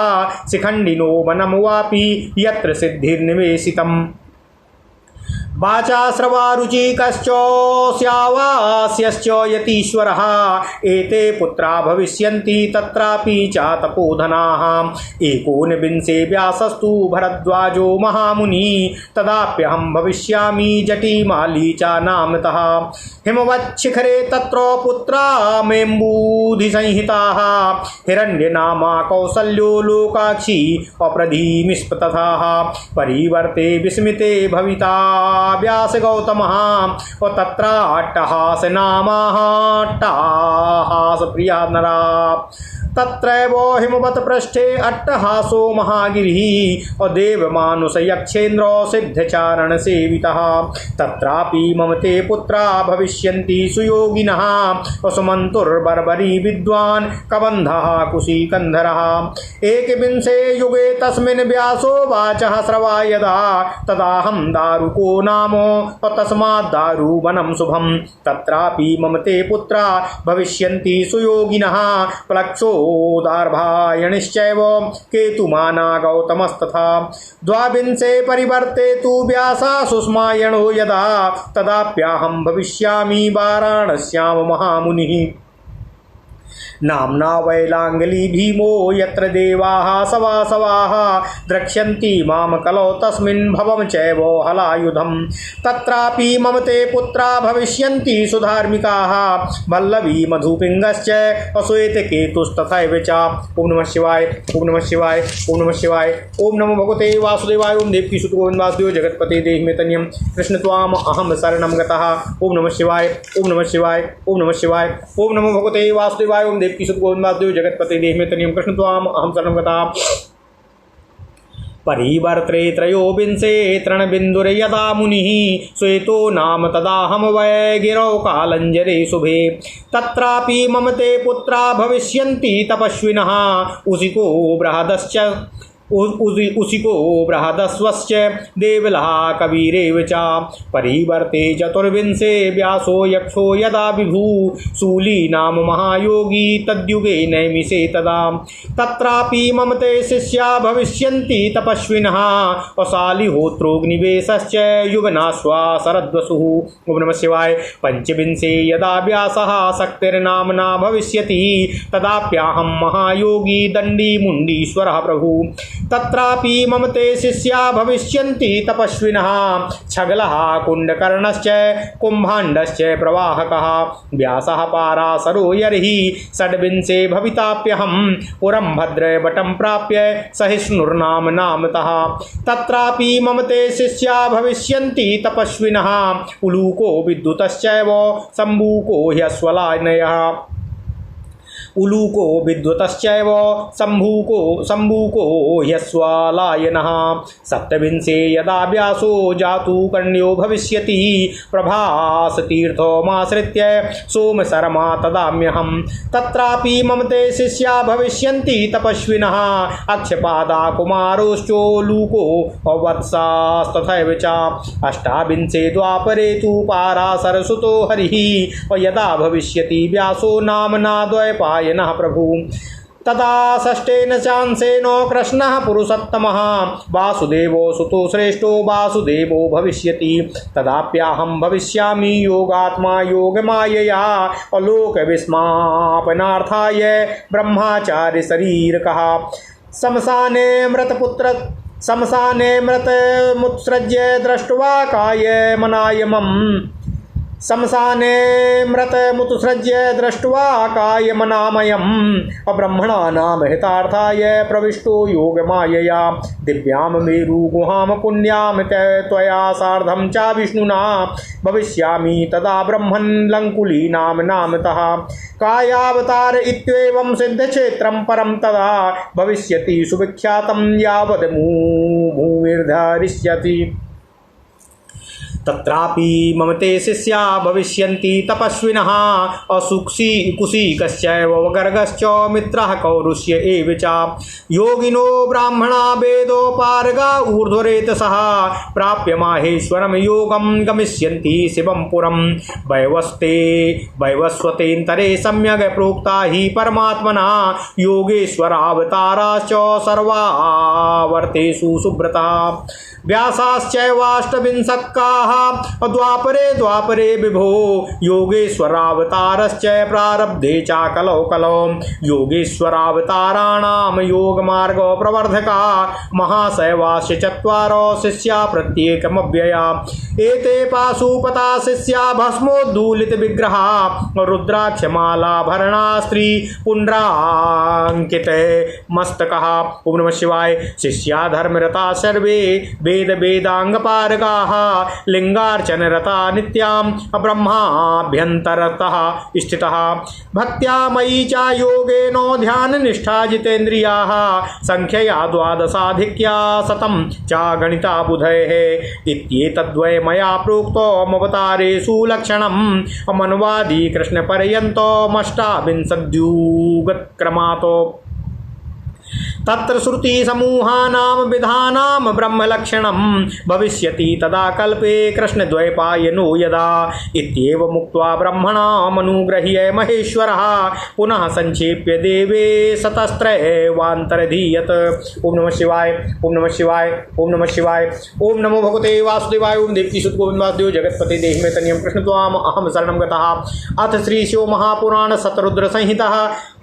शिखण्डिनो वनं वापि यत्र सिद्धिर्निवेशितम् वाचा श्रवा रुचिकश्चोऽस्यावास्यश्च यतीश्वरः एते पुत्रा भविष्यन्ति तत्रापि च तपोधनाः एकोनविंशे व्यासस्तु भरद्वाजो महामुनि तदाप्यहं भविष्यामि जटिमाली च नामतः हिमवच्छिखरे तत्र पुत्रा मेम्बूधिसंहिताः हिरण्यनामा कौसल्यो लोकाक्षी अप्रधीमिस्पतथाः परिवर्ते विस्मिते भविता व्यास गौतमः तत्राट्टहास नामाट्टहास प्रिया नरा तत्रैव हिमवत् पृष्ठे अट्टहासो महागिरिः देवमानुष यक्षेन्द्र सिद्धचारण सेवितः तत्रापि मम ते पुत्रा भविष्यन्ति सुयोगिनः सुमन्तुर्बर्बरी विद्वान् कबन्धः कुशीकन्धरः एकविंशे युगे तस्मिन् व्यासो वाचः श्रवा यदा तदाहं दारुको नाम तस्मात् दारुवनं शुभं तत्रापि मम ते पुत्रा भविष्यन्ति सुयोगिनः प्लक्षोदार्भायणिश्चैव केतुमाना गौतमस्तथा द्वाविंशे परिवर्ते तु व्यासा सुस्मायणो यदा तदाप्याहं भविष्यामि वाराणस्यां महामुनिः नाम्ना वैलांगली भीमो यत्र देवाः सवासवाः द्रक्ष्यन्ति माम कलौ तस्मिन् भवं चैव हलायुधं तत्रापि मम ते पुत्रा भविष्यन्ति सुधार्मिकाः वल्लवी मधुपिङ्गश्च अश्वेतकेतुस्तथैव च ओम नमः शिवाय ओम नमः शिवाय ओम नमः शिवाय ओम नमो भगवते वासुदेवाय ओम देवकीसुत गोविन्द वासुदेव जगत्पते देहि मे तन्यं कृष्ण त्वाम अहं शरणं गतः ओम नमः शिवाय ओम नमः शिवाय ओम नमः शिवाय ओम नमो भगवते वासुदेवाय ओम देवकीसुत गोविन्द वासुदेव जगत्पते देहि मे तन्यं कृष्ण त्वाम अहं शरणं गतः परिवर्त्रे त्रयोविंशे तृणबिन्दुर्यदा मुनिः श्वेतो नाम तदाहं वै गिरौ कालञ्जरे शुभे तत्रापि मम ते पुत्रा भविष्यन्ति तपस्विनः उसिको बृहदश्च उसिको बृहदस्वश्च देवलः कबीरेव च परिवर्ते चतुर्विंशे व्यासो यक्षो यदा विभू शूली नाम महायोगी तद्युगे नैमिषे तदा तत्रापि मम ते शिष्या भविष्यन्ति तपस्विनः अशालिहोत्रोऽग्निवेशश्च युगनाश्वा शरद्वसुः ओम नमः शिवाय पंचविंशे यदा व्यासः शक्तिर्नाम्ना भविष्यति तदाप्याहं महायोगी दण्डी मुण्डीश्वरः प्रभु तत्रापि मम ते शिष्या भविष्यन्ति तपस्विनः छगलः कुण्डकर्णश्च कुम्भाण्डश्च प्रवाहकः व्यासः पाराशरो यर्हि षड्विंशे भविताप्यहं पुरं भद्रवटं प्राप्य सहिष्णुर्नाम नामतः तत्रापि मम ते शिष्या भविष्यन्ति तपस्विनः उलूको विद्युतश्चैव शम्भूको ह्यश्वलायनयः उलूको विद्युतश्चैव शम्भूको ह्यश्वालायनः सप्तविंशे यदा व्यासो जातु कर्ण्यो भविष्यति प्रभासतीर्थमाश्रित्य सोमशर्मा तदाम्यहं तत्रापि मम ते शिष्या भविष्यन्ति तपस्विनः अक्षपादा कुमारोश्चोलूको वत्सास्तथैव च अष्टाविंशे द्वापरे तु पाराशरसुतो हरिः यदा भविष्यति व्यासो नाम्ना द्वैपायनः प्रभु तदा षष्ठेन चांसेन कृष्णः पुरुषोत्तमः वासुदेवो सुतो श्रेष्ठो वासुदेवो भविष्यति तदाप्याहं भविष्यामि योगात्मा योगमायया अलोकविस्मापनार्थाय ब्रह्मचार्य शरीरकः शमशाने मृतमुत्सृज्य दृष्ट्वा कायमनायमम् शमशाने मृतमुत्सृज्य दृष्ट्वा कायमनामयम् अब्रह्मणानां हितार्थाय प्रविष्टो योगमायया दिव्यां मेरुगुहां पुण्यां त्वया सार्धं च विष्णुना भविष्यामि तदा ब्रह्मन् लङ्कुलीनां नामतः कायावतार इत्येवं सिद्धक्षेत्रं परं तदा भविष्यति सुविख्यातं यावद् भूमिर्धरिष्यति तत्रापि मम ते शिष्या भविष्यन्ति तपस्विनः कुशीकश्चैव गर्गश्च मित्रः कौरुष्य एव च योगिनो ब्राह्मणा वेदोपारगा ऊर्ध्वरेतसः प्राप्य माहेश्वरं योगं गमिष्यन्ति शिवं पुरं वैवस्वतेन्तरे सम्यग् प्रोक्ता हि परमात्मना योगेश्वरावताराश्च सर्वावर्तेषु सुब्रता व्यासाश्चैवाष्टविंशत्काः द्वापरे द्वापरे विभो योगेश्वरावतारश्च प्रारब्धे चाकलौ कलौ योगेश्वरावताराणां योगमार्ग प्रवर्धका महाशैवास्य चत्वारो शिष्या प्रत्येकमव्यया एते पाशुपता शिष्या भस्मोद्धूलित विग्रहा रुद्राक्षमालाभरणा स्त्री पुण्ड्राङ्कित मस्तकः। ओम नमः शिवाय। शिष्या धर्मरता सर्वे वेद वेदांगपारगाः लिंगार्चनरता नित्यां ब्रह्माभ्यन्तरतः स्थितः भक्त्या मयि च योगेनो ध्याननिष्ठा जितेन्द्रियाः संख्यया द्वादशाधिक्या शतं च गणिता बुधैः इत्येतद्वै मया प्रोक्तो मवतारेषु लक्षणं मनवादी कृष्णपर्यन्तमष्टाविंशद्युगक्रमात् तत्र श्रुति समूहानां विधानां ब्रह्मलक्षणं भविष्यति तदा कल्पे कृष्णद्वैपायनो यदा इत्येव मुक्त्वा ब्रह्मणामनुगृह्य महेश्वरः पुनः संक्षेप्य देवे शतस्त्रैवान्तरधीयत। ओम नमः शिवाय। ओम नमः शिवाय। ओम नमः शिवाय। ओम नमो भगवते वासुदेवाय। ओम देवकीसुत गोविंद वासुदेव जगतपते देहि मे तनियं कृष्ण त्वाम अहम शरणं गतः। अथ श्री शिव महापुराण शतरुद्र संहिता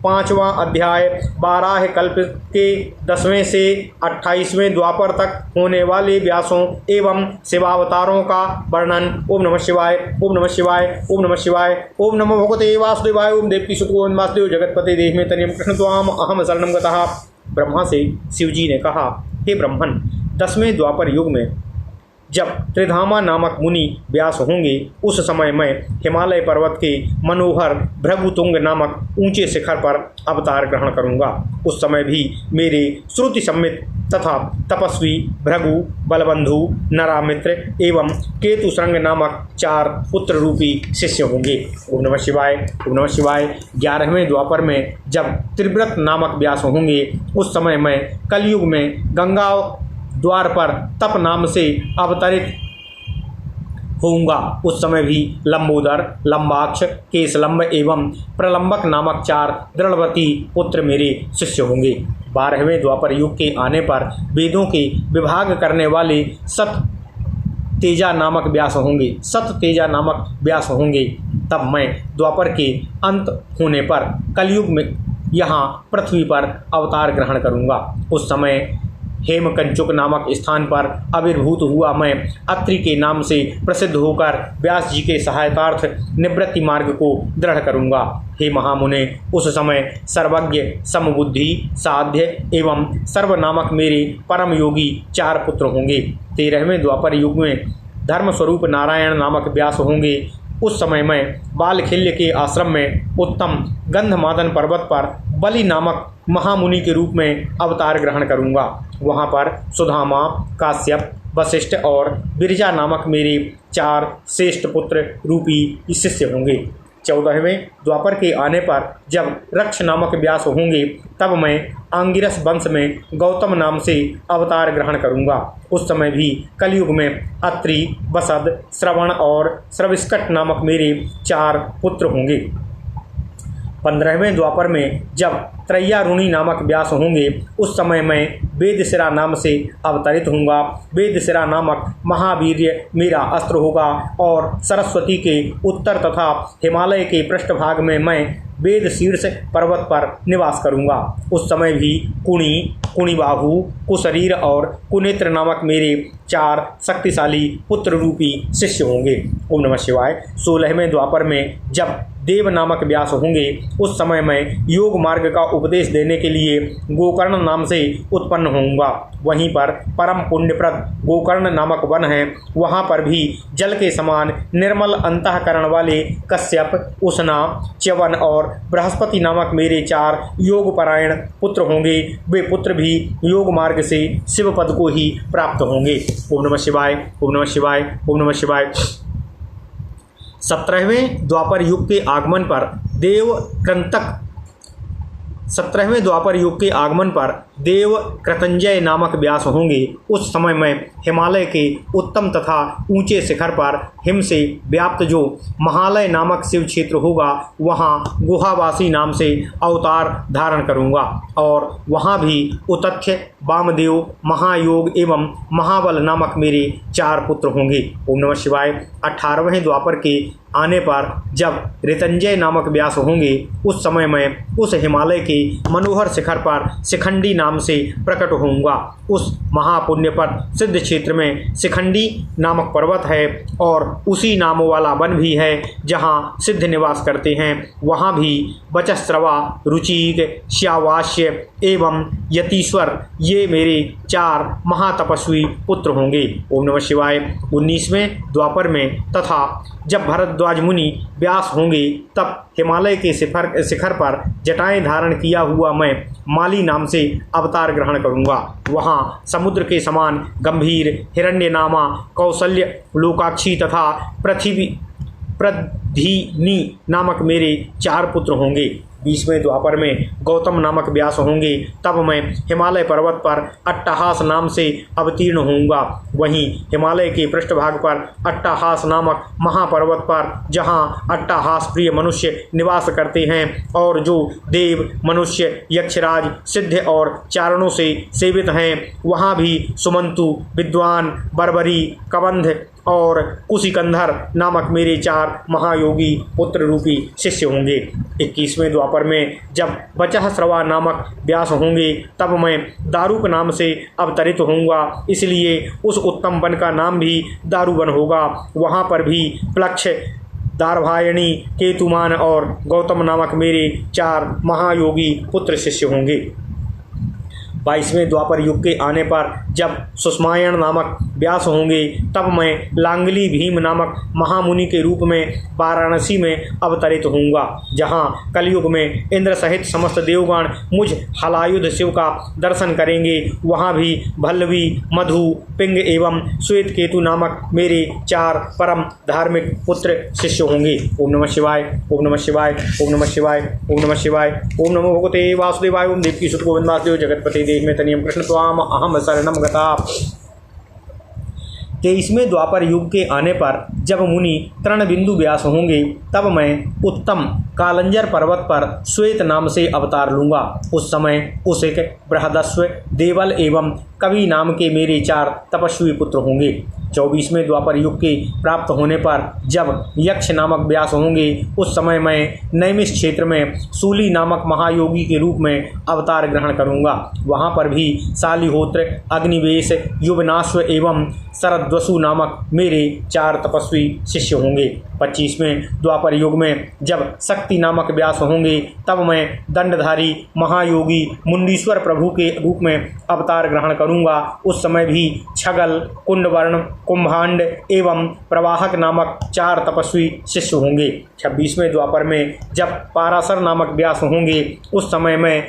5वां अध्याय 12 कल्प के 10वें से 28वें द्वापर तक होने वाले व्यासों एवं शिवावतारों का वर्णन। ओम नमः शिवाय। ओम नमः शिवाय। ओम नमः शिवाय। ओम नमो भगवते वासुदेवाय। ओम देवकीसुत गोविंद वासुदेव जगतपते देहि मे तनियं कृष्ण त्वाम अहम शरणं गतः। ब्रह्मा से शिवजी ने कहा, हे ब्रह्मन, 10वें द्वापर युग में जब त्रिधामा नामक मुनि व्यास होंगे उस समय मैं हिमालय पर्वत के मनोहर भृगुतुंग नामक ऊंचे शिखर पर अवतार ग्रहण करूंगा। उस समय भी मेरे श्रुति सम्मित तथा तपस्वी भृगु, बलबंधु, नरामित्र एवं केतुसृंग नामक 4 पुत्र रूपी शिष्य होंगे। ओम नमः शिवाय। ओम नमः शिवाय। 11वें द्वापर में जब त्रिव्रत नामक व्यास होंगे उस समय मैं कलयुग में गंगा द्वार पर तप नाम से अवतरित होऊंगा। उस समय भी लंबोदर, लंबाक्ष, केशलंब एवं प्रलंबक नामक 4 दृढ़वती पुत्र मेरे शिष्य होंगे। 12वें द्वापर युग के आने पर वेदों के विभाग करने वाले सत तेजा नामक व्यास होंगे। तब मैं द्वापर के अंत होने पर कलयुग में यहाँ पृथ्वी पर अवतार ग्रहण करूँगा। उस समय हेमकंचुक नामक स्थान पर आविर्भूत हुआ मैं अत्रि के नाम से प्रसिद्ध होकर व्यास जी के सहायतार्थ निवृत्ति मार्ग को दृढ़ करूंगा। हे महामुने, उस समय सर्वज्ञ, समबुद्धि, साध्य एवं सर्व नामक मेरे परम योगी 4 पुत्र होंगे। 13वें द्वापर युग में धर्मस्वरूप नारायण नामक व्यास होंगे। उस समय मैं बालखिल्य के आश्रम में उत्तम गंधमादन पर्वत पर बलि नामक महामुनि के रूप में अवतार ग्रहण करूंगा। वहां पर सुधामा, काश्यप, वशिष्ठ और बिरजा नामक मेरे 4 श्रेष्ठ पुत्र रूपी शिष्य होंगे। 14वें द्वापर के आने पर जब रक्ष नामक व्यास होंगे तब मैं आंगिरस वंश में गौतम नाम से अवतार ग्रहण करूंगा। उस समय भी कलयुग में अत्रि, वसद, श्रवण और श्रविष्कट नामक मेरे 4 पुत्र होंगे। 15वें द्वापर में जब त्रय्यारुणी नामक व्यास होंगे उस समय मैं वेदशिरा नाम से अवतरित होऊंगा। वेदशिरा नामक महावीर्य मेरा अस्त्र होगा और सरस्वती के उत्तर तथा हिमालय के पृष्ठभाग में मैं वेद शीर्ष पर्वत पर निवास करूंगा। उस समय भी कुणी, कुणिबाहु, कुशरीर और कुनेत्र नामक मेरे 4 शक्तिशाली पुत्र रूपी शिष्य होंगे। ओम नमः शिवाय। 16वें द्वापर में जब देव नामक व्यास होंगे उस समय मैं योग मार्ग का उपदेश देने के लिए गोकर्ण नाम से उत्पन्न होऊंगा। वहीं पर परम पुण्यप्रद गोकर्ण नामक वन है। वहां पर भी जल के समान निर्मल अंतःकरण वाले कश्यप, उष्णा, च्यवन और बृहस्पति नामक मेरे 4 योगपरायण पुत्र होंगे। वे पुत्र भी योग मार्ग से शिव पद को ही प्राप्त होंगे। ओम नमः शिवाय। ओम नमः शिवाय। ओम नमः शिवाय। 17वें द्वापर युग के देव कृतंजय नामक व्यास होंगे उस समय मैं हिमालय के उत्तम तथा ऊंचे शिखर पर हिम से व्याप्त जो महालय नामक शिव क्षेत्र होगा वहाँ गुहावासी नाम से अवतार धारण करूँगा और वहाँ भी उतथ्य, वामदेव, महायोग एवं महाबल नामक मेरे 4 पुत्र होंगे। ओम नमः शिवाय। 18वें द्वापर के आने पर जब ऋतंजय नामक व्यास होंगे उस समय मैं उस हिमालय के मनोहर शिखर पर शिखंडी नाम से प्रकट होऊंगा। उस महापुण्यपद सिद्ध क्षेत्र में शिखंडी नामक पर्वत है और उसी नाम वाला वन भी है जहाँ सिद्ध निवास करते हैं। वहाँ भी वचस्रवा, रुचिक, श्यावास्य एवं यतीश्वर ये मेरे 4 महातपस्वी पुत्र होंगे। ओम नमः शिवाय। 19वें द्वापर में तथा जब भरद्वाज मुनि व्यास होंगे तब हिमालय के शिखर पर जटाएं धारण किया हुआ मैं माली नाम से अवतार ग्रहण करूंगा। वहाँ समुद्र के समान गंभीर हिरण्यनामा, कौसल्य, लोकाक्षी तथा प्रधिनी नामक मेरे 4 पुत्र होंगे। 20वें द्वापर में गौतम नामक व्यास होंगे तब मैं हिमालय पर्वत पर अट्टहास नाम से अवतीर्ण होऊंगा। वहीं हिमालय के पृष्ठभाग पर अट्टहास नामक महापर्वत पर जहाँ अट्टहास प्रिय मनुष्य निवास करते हैं और जो देव, मनुष्य, यक्षराज, सिद्ध और चारणों से सेवित हैं वहाँ भी सुमंतु, विद्वान, बर्बरी, कबंध और कुशिकंधर नामक मेरे 4 महायोगी पुत्र रूपी शिष्य होंगे। 21वें द्वापर में जब वचस्रवा नामक व्यास होंगे तब मैं दारुक नाम से अवतरित होऊंगा, इसलिए उस उत्तम वन का नाम भी दारुवन होगा। वहाँ पर भी प्लक्ष, दार्भायणी, केतुमान और गौतम नामक मेरे 4 महायोगी पुत्र शिष्य होंगे। 22वें द्वापर युग के आने पर जब सुषमायण नामक व्यास होंगे तब मैं लांगली भीम नामक महामुनि के रूप में वाराणसी में अवतरित होऊंगा, जहाँ कलयुग में इंद्र सहित समस्त देवगण मुझ हलायुध शिव का दर्शन करेंगे। वहाँ भी भल्लवी, मधु, पिंग एवं श्वेत केतु नामक मेरे 4 परम धार्मिक पुत्र शिष्य होंगे। ओम नमः शिवाय। ओम नमः शिवाय। ओम नमः शिवाय। ओम नमः शिवाय। ओम नमो भगवते वासुदेवाय। ओम देवकी सुत गोविंद वासुदेव जगतपति देव में तनियम कृष्ण त्वाम अहम शरणम गता। 23वें द्वापर युग के आने पर जब मुनि तृणबिंदु व्यास होंगे तब मैं उत्तम कालंजर पर्वत पर श्वेत नाम से अवतार लूँगा। उस समय उसिक, बृहदस्व, देवल एवं कवि नाम के मेरे 4 तपस्वी पुत्र होंगे। 24वें द्वापर युग के प्राप्त होने पर जब यक्ष नामक व्यास होंगे उस समय मैं नैमिष क्षेत्र में सूली नामक महायोगी के रूप में अवतार ग्रहण करूंगा। वहाँ पर भी शालिहोत्र, अग्निवेश, युवनाश्व एवं शरद्वसु नामक मेरे 4 तपस्वी शिष्य होंगे। 25वें द्वापर युग में जब शक्ति नामक व्यास होंगे तब मैं दंडधारी महायोगी मुंडीश्वर प्रभु के रूप में अवतार ग्रहण करूंगा। उस समय भी छगल, कुंडवर्ण, कुंभांड एवं प्रवाहक नामक 4 तपस्वी शिष्य होंगे। 26वें द्वापर में जब पाराशर नामक व्यास होंगे उस समय मैं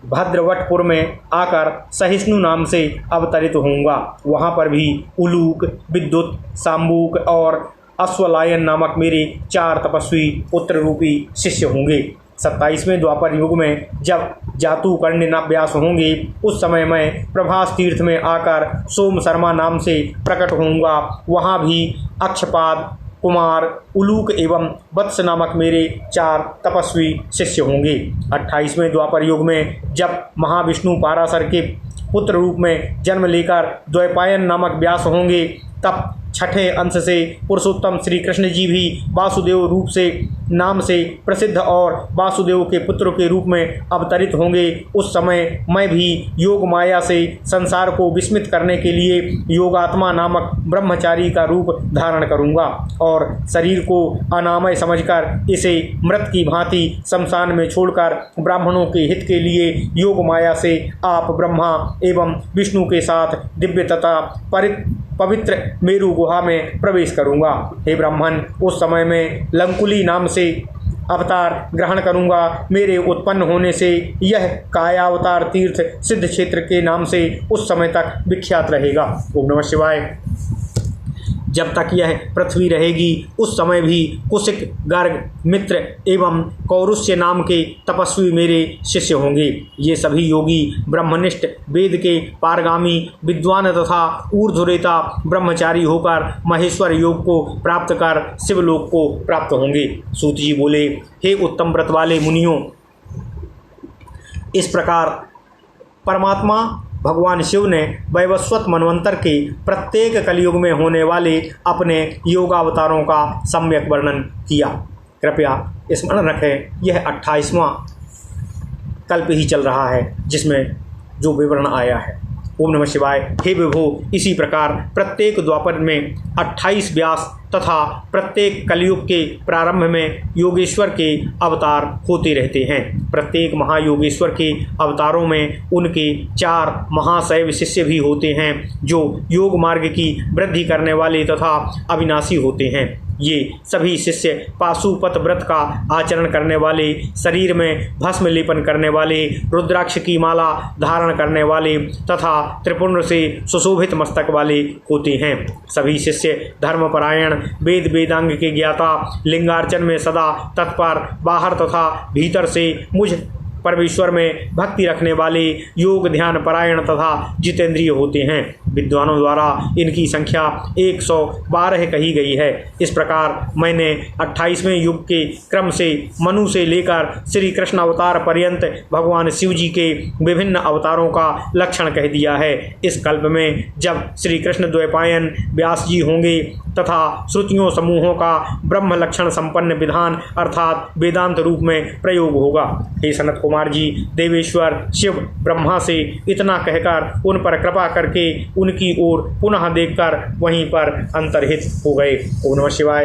भद्रवटपुर में आकर सहिष्णु नाम से अवतरित होऊंगा। वहाँ पर भी उलूक, विद्युत, साम्बूक और अश्वलायन नामक मेरे 4 तपस्वी पुत्र रूपी शिष्य होंगे। 27वें द्वापर युग में जब जातुकर्ण्य व्यास होंगे उस समय मैं प्रभास तीर्थ में आकर सोम शर्मा नाम से प्रकट होऊंगा। वहाँ भी अक्षपाद, कुमार, उलूक एवं वत्स नामक मेरे 4 तपस्वी शिष्य होंगे। 28वें द्वापर युग में जब महाविष्णु पाराशर के पुत्र रूप में जन्म लेकर द्वैपायन नामक व्यास होंगे तब छठे अंश से पुरुषोत्तम श्री कृष्ण जी भी वासुदेव रूप से नाम से प्रसिद्ध और वासुदेव के पुत्र के रूप में अवतरित होंगे। उस समय मैं भी योग माया से संसार को विस्मित करने के लिए योगात्मा नामक ब्रह्मचारी का रूप धारण करूंगा और शरीर को अनामय समझकर इसे मृत की भांति शमशान में छोड़कर ब्राह्मणों के हित के लिए योग माया से आप ब्रह्मा एवं विष्णु के साथ दिव्य तथा पवित्र मेरु गुहा में प्रवेश करूंगा। हे ब्राह्मण, उस समय में लंकुली नाम से अवतार ग्रहण करूंगा। मेरे उत्पन्न होने से यह कायावतार तीर्थ सिद्ध क्षेत्र के नाम से उस समय तक विख्यात रहेगा। ओम नमः शिवाय। जब तक यह पृथ्वी रहेगी उस समय भी कुशिक, गर्ग, मित्र एवं कौरुष्य नाम के तपस्वी मेरे शिष्य होंगे। ये सभी योगी ब्रह्मनिष्ठ, वेद के पारगामी, विद्वान तथा ऊर्ध्वरेता ब्रह्मचारी होकर महेश्वर योग को प्राप्त कर शिवलोक को प्राप्त होंगे। सूत जी बोले, हे उत्तम व्रत वाले मुनियों, इस प्रकार परमात्मा भगवान शिव ने वैवस्वत मनवंतर के प्रत्येक कलयुग में होने वाले अपने योगावतारों का सम्यक वर्णन किया। कृपया स्मरण रखें, यह 28वां कल्प ही चल रहा है जिसमें जो विवरण आया है। ओम नमः शिवाय। हे विभो, इसी प्रकार प्रत्येक द्वापर में 28 व्यास तथा प्रत्येक कलयुग के प्रारंभ में योगेश्वर के अवतार होते रहते हैं। प्रत्येक महायोगेश्वर के अवतारों में उनके 4 महाशैव शिष्य भी होते हैं जो योग मार्ग की वृद्धि करने वाले तथा अविनाशी होते हैं। ये सभी शिष्य पाशुपत व्रत का आचरण करने वाले, शरीर में भस्म लेपन करने वाले, रुद्राक्ष की माला धारण करने वाले तथा त्रिपुंड से सुशोभित मस्तक वाले होते हैं। सभी शिष्य धर्मपरायण, वेद वेदांग के ज्ञाता, लिंगार्चन में सदा तत्पर, बाहर तथा भीतर से मुझ परमेश्वर में भक्ति रखने वाले, योग ध्यान परायण तथा जितेंद्रिय होते हैं। विद्वानों द्वारा इनकी संख्या 112 कही गई है। इस प्रकार मैंने 28वें युग के क्रम से मनु से लेकर श्री कृष्ण अवतार पर्यंत भगवान शिव जी के विभिन्न अवतारों का लक्षण कह दिया है। इस कल्प में जब श्री कृष्ण द्वैपायन व्यास जी होंगे तथा श्रुतियों समूहों का ब्रह्म लक्षण संपन्न विधान अर्थात वेदांत रूप में प्रयोग होगा। हे सनत कुमार जी, देवेश्वर शिव ब्रह्मा से इतना कहकर उन पर कृपा करके उनकी ओर पुनः देखकर वहीं पर अंतर्हित हो गए। ओम नमः शिवाय।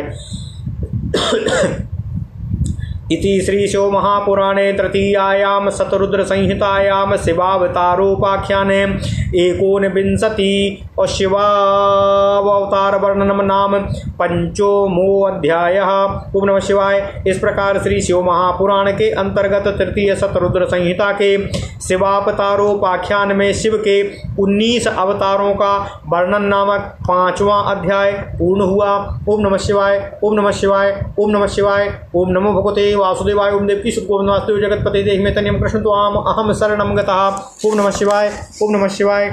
इति श्री शिव महापुराणे तृतीयायाम शतरुद्र संहितायाम शिवावतारोपाख्याने 19 और शिवावतार वर्णनम नाम 5मो अध्यायः। ओम नमः शिवाय। इस प्रकार श्री शिव महापुराण के अंतर्गत तृतीय शतरुद्र संहिता के शिवावतारोपाख्यान में शिव के 19 अवतारों का वर्णन नामक 5वां अध्याय पूर्ण हुआ। ओम नमः शिवाय। ओम नमः शिवाय। ओम नमः शिवाय। ओम नमो भगवते वासुदेवाय। ओम देवकी सुत गोविंद वासुदेव जगतपते देहि में तन्यम कृष्ण त्वाम अहम शरणम गतः। ओम नमः शिवाय। ओम नमः शिवाय।